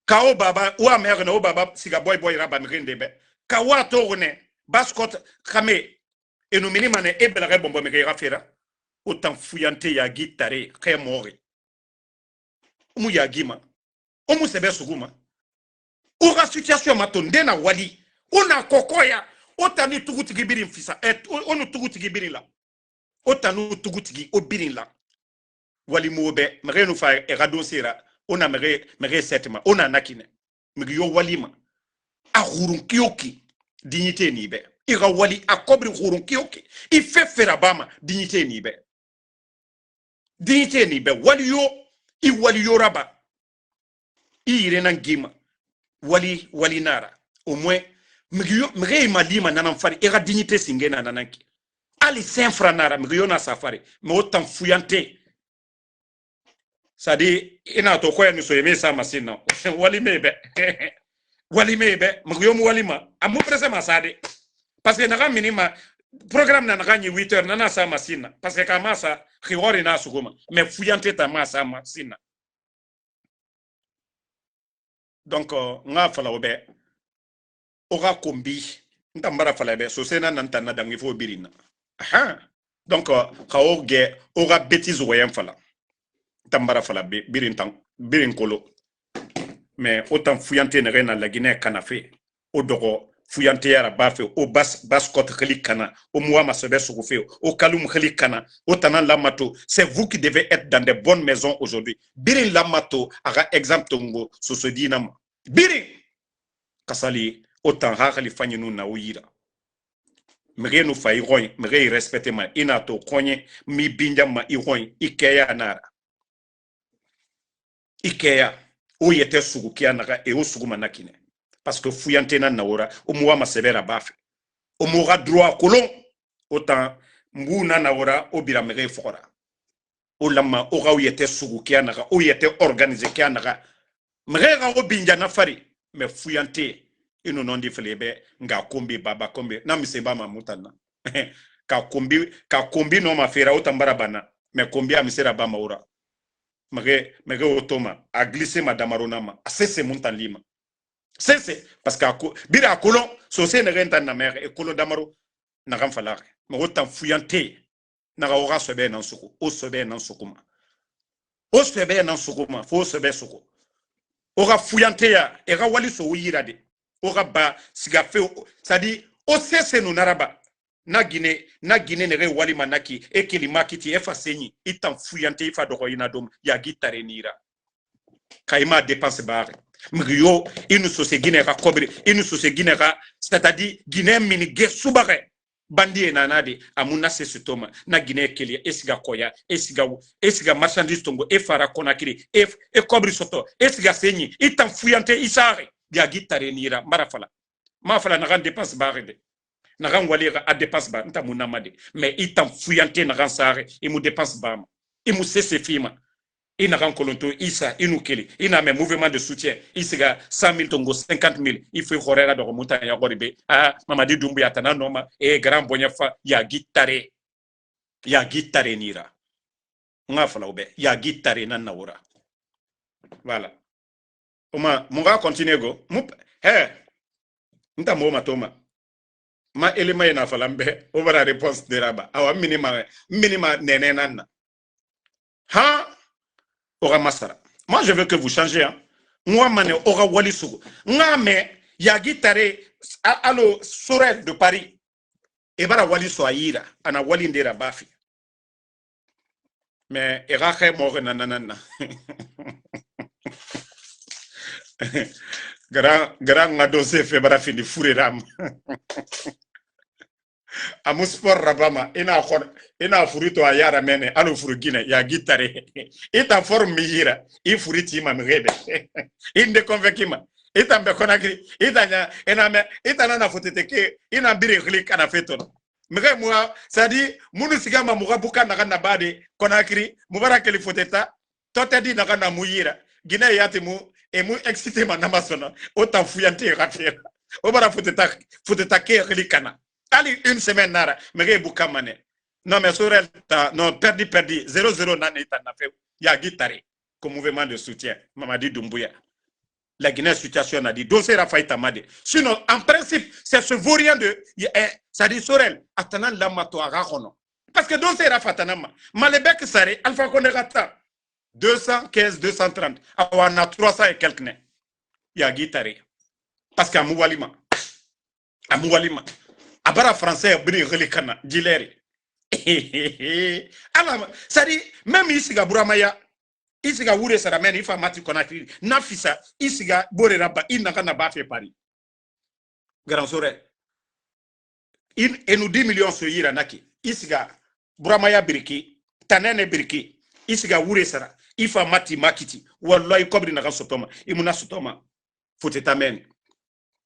[SPEAKER 1] ka o baba wa mere no baba siga boy raba mrinde be ka wa tourne baskot khame eno minima ne ebelare bombo me rafera autant fuyante yagi tare kay mori omu yagima omu sebe suguma ora situation matonde na wali ona kokoya otani tugutigi birin fisa onu tugutigi birin la otanu tugutigi obirin la wali mobe merenu fa eradosera ona mere setma ona nakine mgiyo walima a hurun kiyoki dignité ni be ira wali akobri hurun kiyoki ife ferabama dignité ni be wali yo I wali yo raba I irena ngima wali nara au moins mgiyo malima nanam fari ira dignité singena nananki ali 5 francs nara mgiyo na safari mais autant fuyante sadi ina to ko en so yeme sa masina wali mebe mgiyo mu walima amu presse ma sade parce que naga minima programme na naga ni 8h nana sa masina parce que kama sa khiwori na suguma mais fuyante ta ma sa masina donc nga fala obe ora kombi ntambara fala be so sena nan tan na dangi fo birina aha donc khaoge ora bêtise woyen fala tambara fala birin kolo mais autant fuyante ne rena la Guinée kanafe o dogo fuyante yara bafe o bas kot khali kana o muama sebe sugufe o kalum khali kana o tanan lamato c'est vous qui devez être dans de bonnes maisons aujourd'hui birin lamato aga exemple tongo so se dinam birin kasali autant ha khali fanyinu na uyira mege no fay roy mege respecter ma inato konye mi binja ma i roy ikeya nara Ikea o yete sugu kia naga e o sugu manakine parce que fuyante na naora o muwa masebera bafe o muwa droit kolon autant mbu na naora o biramege fora o lama o ga yete sugu kia naga o yete organiser kia naga mrega o binja na fari mais fuyante ino nondi flebe nga kombi baba kombi na miseba mamutana ka kombi no mafera o tambara bana mais kombi amisera ba maura mege otoma a glissé madame Aronama a cessé montan lima cessé parce que bira a colon so se ne renta na mer e colon damaro na ram falare mais autant fuyante na ora sebe nan suko o sebe nan sukuma fo sebe suko ora fuyante ya e ga wali so yira de ora ba siga fe ça dit o cessé no naraba na Guinée ne re wali manaki e kelima kiti e fasenyi itan fuyante ifa doko ina dom ya gitare nira kaima dépense bare mriyo inu so se Guinée ka kobri inu so se Guinée ka c'est-à-dire Guinée mini ge subare bandi nanade amuna se sutoma na Guinée keli esiga koya esiga marchandise tongo e fara konakiri e kobri soto esiga senyi itan fuyante isare ya gitare nira marafala mafala na dépense bare de na wali a dépense ba nta munamade mais itam fuyante na sare et mu dépense ba et mu cesse fima ina kolonto isa inu keli ina me mouvement de soutien isiga 100 000 tongo 50 000 il faut horera do muta ya goribe Mamadi Doumbouya tana noma e grand bonyafa ya gitare nira nga fala obe ya gitare na naura voilà oma munga continue go nta mo matoma ma elema ina falambe over a réponse de raba awa minima nene nanna ora masara moi je veux que vous changez moi mané ora wali sugu ngame ya gitare allo Sorel de Paris e bara wali so ayira ana wali ndera bafi mais era khay mo nanana grand ngadose fe bara fini furiram amu sport rabama ina furito ayara mene alo furugine ya gitare ita form mihira i furiti ma mrebe inde convaincima ita mbe konakri ita na fotete ina biri click ana feton mre moi ça dit munu sigama mugabuka na bade konakri mubara keli foteta tote di na muyira gine yati mu et moi excité ma namasona autant fouillante rafir o bara futeta ke relikana ali une semaine nara mais boukamane non mais Sorel non perdu 0-0 nani ta na fait ya guitare comme mouvement de soutien Mamadi Doumbouya la Guinée situation a dit dossier Rafaï Tamade sinon en principe c'est ce vaurien de ça dit Sorel attendant l'amato à racono parce que dossier Rafa Tanama Malebek Sare Alpha Konegata 215 230 on a 300 et quelques nez ya guitare parce qu'à Moualima abara français bri relikana dileri alors ça dit même ici ga Buramaya ici ga wure sara men ifa mati konakri nafisa ici ga bore raba inaka na ba fait Paris grand sore in et nous 10 millions sur yira naki ici ga Buramaya biriki tanene biriki ici ga wure sara ifa mati makiti wallahi kobri na sotoma imuna sotoma fotetamen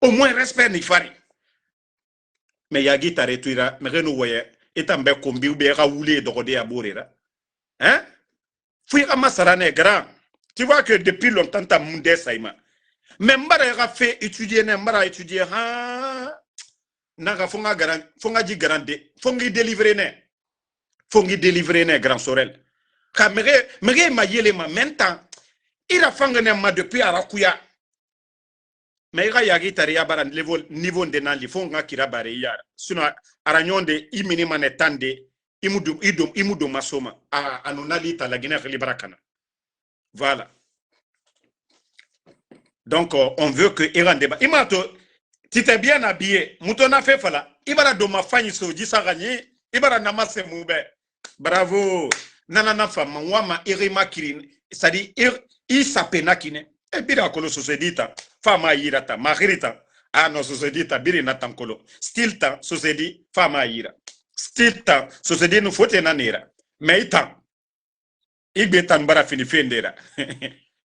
[SPEAKER 1] au moins respect ni fari mais yagi tare tuira mais reno voye etambe kombi ube ka wule dogode ya borera hein fui kama sarane grand tu vois que depuis longtemps ta munde saima mais mbara ka fait étudier ne mbara étudier ha nanga fonga garant fonga ji garande fongi délivrer ne grand Sorel ka mere ma yele ma maintenant ira fanga ne ma depuis arakuya mais il y a niveau de nali fonga kirabare yara sinon aranyonde imini manetande imudu masoma anonali ta la Guinée libarakana voilà donc on veut que Iran débat imato tu t'es bien habillé mutona fait fala ibara do mafanyi so jisa gagné ibara namase mube bravo nanana fama wama irima kirin c'est-à-dire il s'appena kine et bira kolo société fama yirata magrita no société biri natankolo still ta société fama yira still ta société nous faut tenanira mais itan igbe tan bara fini fendera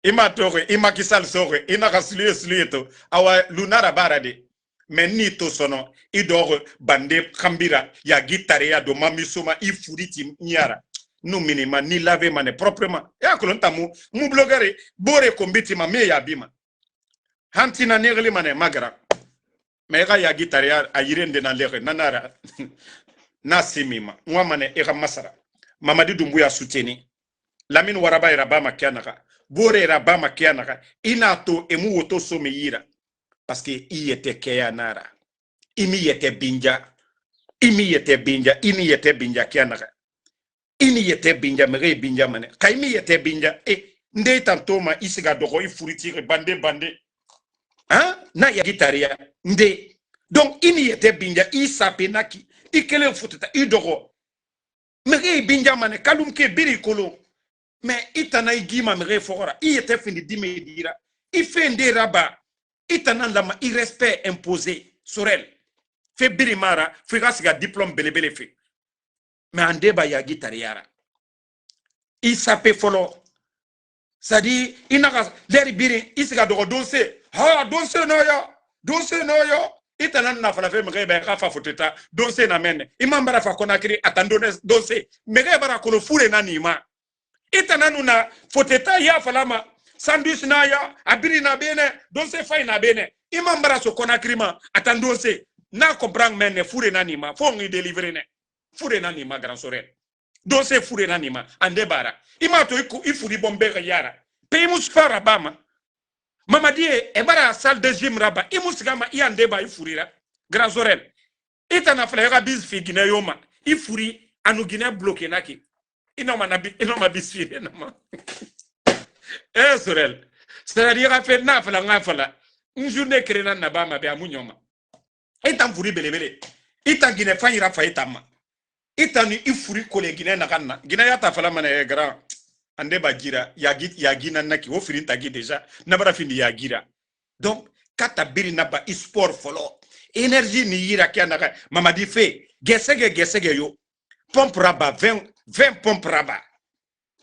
[SPEAKER 1] ima tore ima kisal sore ina kaslueto awa lunara barade mais ni to sono idor bande kambira ya guitare ya do mamisoma ifuriti nyara nous minima ni laver mane proprement ya kolonta mu blogare bore kombiti ma me ya bima hantina negli mane magara mais ga ya guitare ya ayirende na lere nanara na simima mwa mane ega masara Mamadi Doumbouya souteni Lamine Waraba iraba makianaka bore iraba makianaka inato emu woto someyira parce que il était keyanara imi était binja kianaka ini yete binja mere binja mane kaimi yete binja nde tantoma isiga dogo ifuriti bande hein na ya gitaria nde donc ini yete binja isapenaki ikele futata idogo mere binja mane kalumke biri kolo mais itana igima mere fora yete fini dimedira ifende raba itana lama irrespect imposé Sorel fait biri mara fait gasiga diplôme belebele fait mais en débat ya guitariara il s'appelle follow c'est-à-dire il n'a l'air bien il se garde danser danser no yo itana na fala fe mege ka fa foteta danser na mene imambara fa konakiri atandone danser mege bara ko fure na nima itana nuna foteta ya falama sandwich na ya abiri na bene danser fa na bene imambara so konakiri ma atandose na comprendre mene fure na nima fo ngi délivrer ne fure nani ma grand Sorel donc c'est fure nani ma ande bara imato ifuri bombe yara pe musfara bama Mamadi e bara salle de gym raba imusgama iande ba ifurira grand Sorel itana fla biz fi Guinée yoma ifuri anu Guinée bloqué naki inoma bisfire nama Sorel c'est-à-dire a fait na fla ngafala une journée créna na bama be amunyoma itan furi belebele itan Guinée fanyira fa itama itani ifuri kole Guinée na kanna Guinée ya ta fala mana grand ande ba gira yagina naki wo firin tagi déjà na bara findi yagira donc kata biri na ba sport folo énergie ni yira kiana Mamadi fait gesege yo pompe raba 20 pompe raba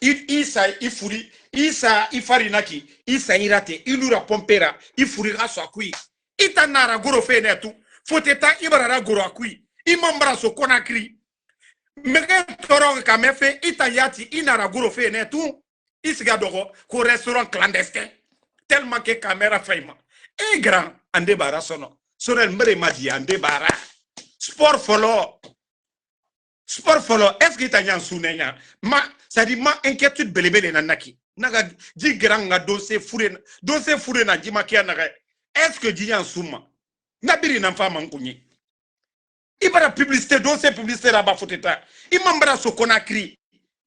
[SPEAKER 1] isa ifuri isa ifari naki isa irate ilura pompera ifuri raso akui itanara goro fe netu foteta ibarara goro akui imambra so konakri mege toro ka mefe itayati inara goro fe netu isiga dogo ko restaurant clandestin tellement que caméra faima. Et grand, en débarras sono. Sorel mre m'a dit en débarras. Sport follow. Sport follow. Est-ce que t'as un sounenya? Ça dit ma inquiétude belébélé nanaki. Naga di grand nga dossier fourré na di makia naga. Est-ce que di un souma? Nabiri n'a pas mankouni. Ibara publicité, dossier publicité là-bas foteta. Imambara so konakri.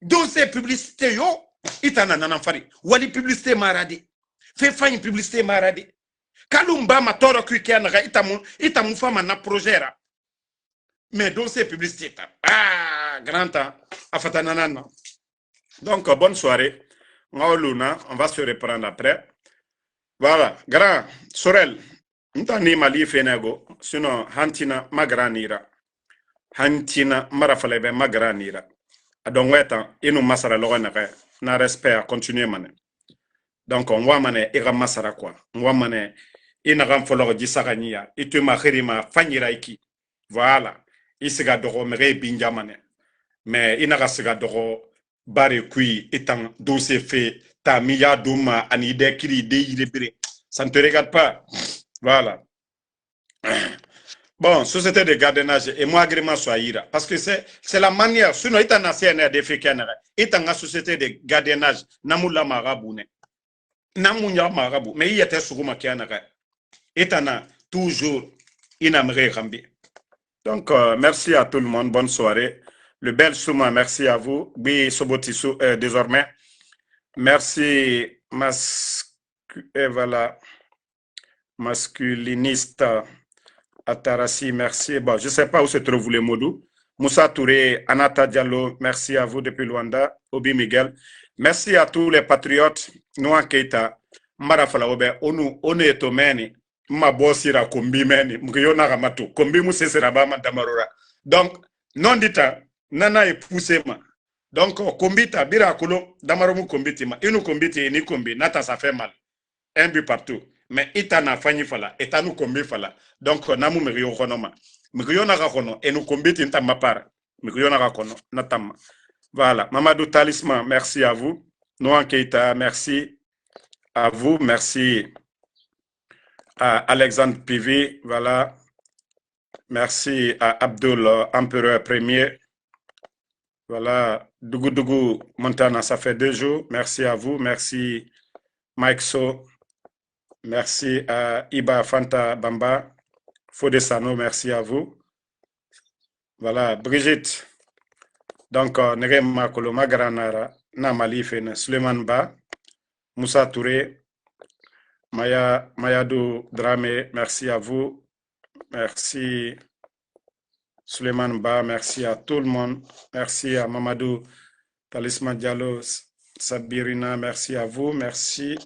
[SPEAKER 1] Dossier publicité yo. Itana nanafari. Wali publicité maradi. Fait faille publicité maradi. Kalumba ma toro kuikia naga itamu fama na projet. Mais dossier publicité. Ah, grand temps. Afatanana. Donc, bonne soirée. On va se reprendre après. Voilà. Grand. Sorel. Ntani mali fenego. Sinon, hantina magranira. Hantina marafalebe magranira. Donc, inu masara logonere. Na respect à continuer mané. Donc, on voit mané, ira masara quoi. On voit mané, ina ramfolor disarania. Itu ma khirima fanyiraiki. Voilà. Isiga doro mere binjamane. Mais ina siga doro bare kui étant dossier fait ta miya douma anide kiri de yirebire. Ça ne te regarde pas. Voilà. Bon, société de gardiennage et moi agrément soit ira. Parce que c'est la manière, sinon il y a un CNRD fait qu'il y a une société de gardiennage, namoula maraboune. Namounya marabou, mais il y a des soukouma qui en a. Il y a toujours une amré rambi. Donc, merci à tout le monde. Bonne soirée. Le bel Souma, merci à vous. Oui, Sobotisou, désormais. Merci, voilà, masculiniste Atarasi, merci. Bon, je ne sais pas où se trouvent les Modou. Moussa Touré, Anata Diallo, merci à vous depuis Luanda. Obi Miguel. Merci à tous les patriotes. Noa Keita, Marafala Obe, Onu Etomeni. Ma bossira kombi meni mkiyona ramatu kombi musesera bama damarora donc non dita nana e poussé ma donc kombita bira kulo damaromu kombiti ma inu kombiti ni kombi nata ça fait mal un but partout mais itana fanyi fala etanu kombi fala donc namu mriyo konoma mkiyona rakono enu kombiti ntama para mkiyona rakono natama voilà Mamadou Talisman merci à vous Noan Keita merci à vous merci à Alexandre Pivi, voilà. Merci à Abdul Empereur Premier. Voilà, Dougou Montana, ça fait 2 jours. Merci à vous. Merci Mike So. Merci à Iba Fanta Bamba. Fodesano, merci à vous. Voilà, Brigitte. Donc, Nerema Koloma Granara, Namali Fene, Suleiman Ba, Moussa Touré. Mayadou Dramé, merci à vous. Merci Suleiman Ba, merci à tout le monde. Merci à Mamadou Talisman Diallo, Sabirina, merci à vous. Merci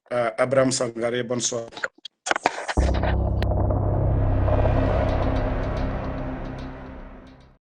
[SPEAKER 1] à Abraham Sangaré, bonsoir.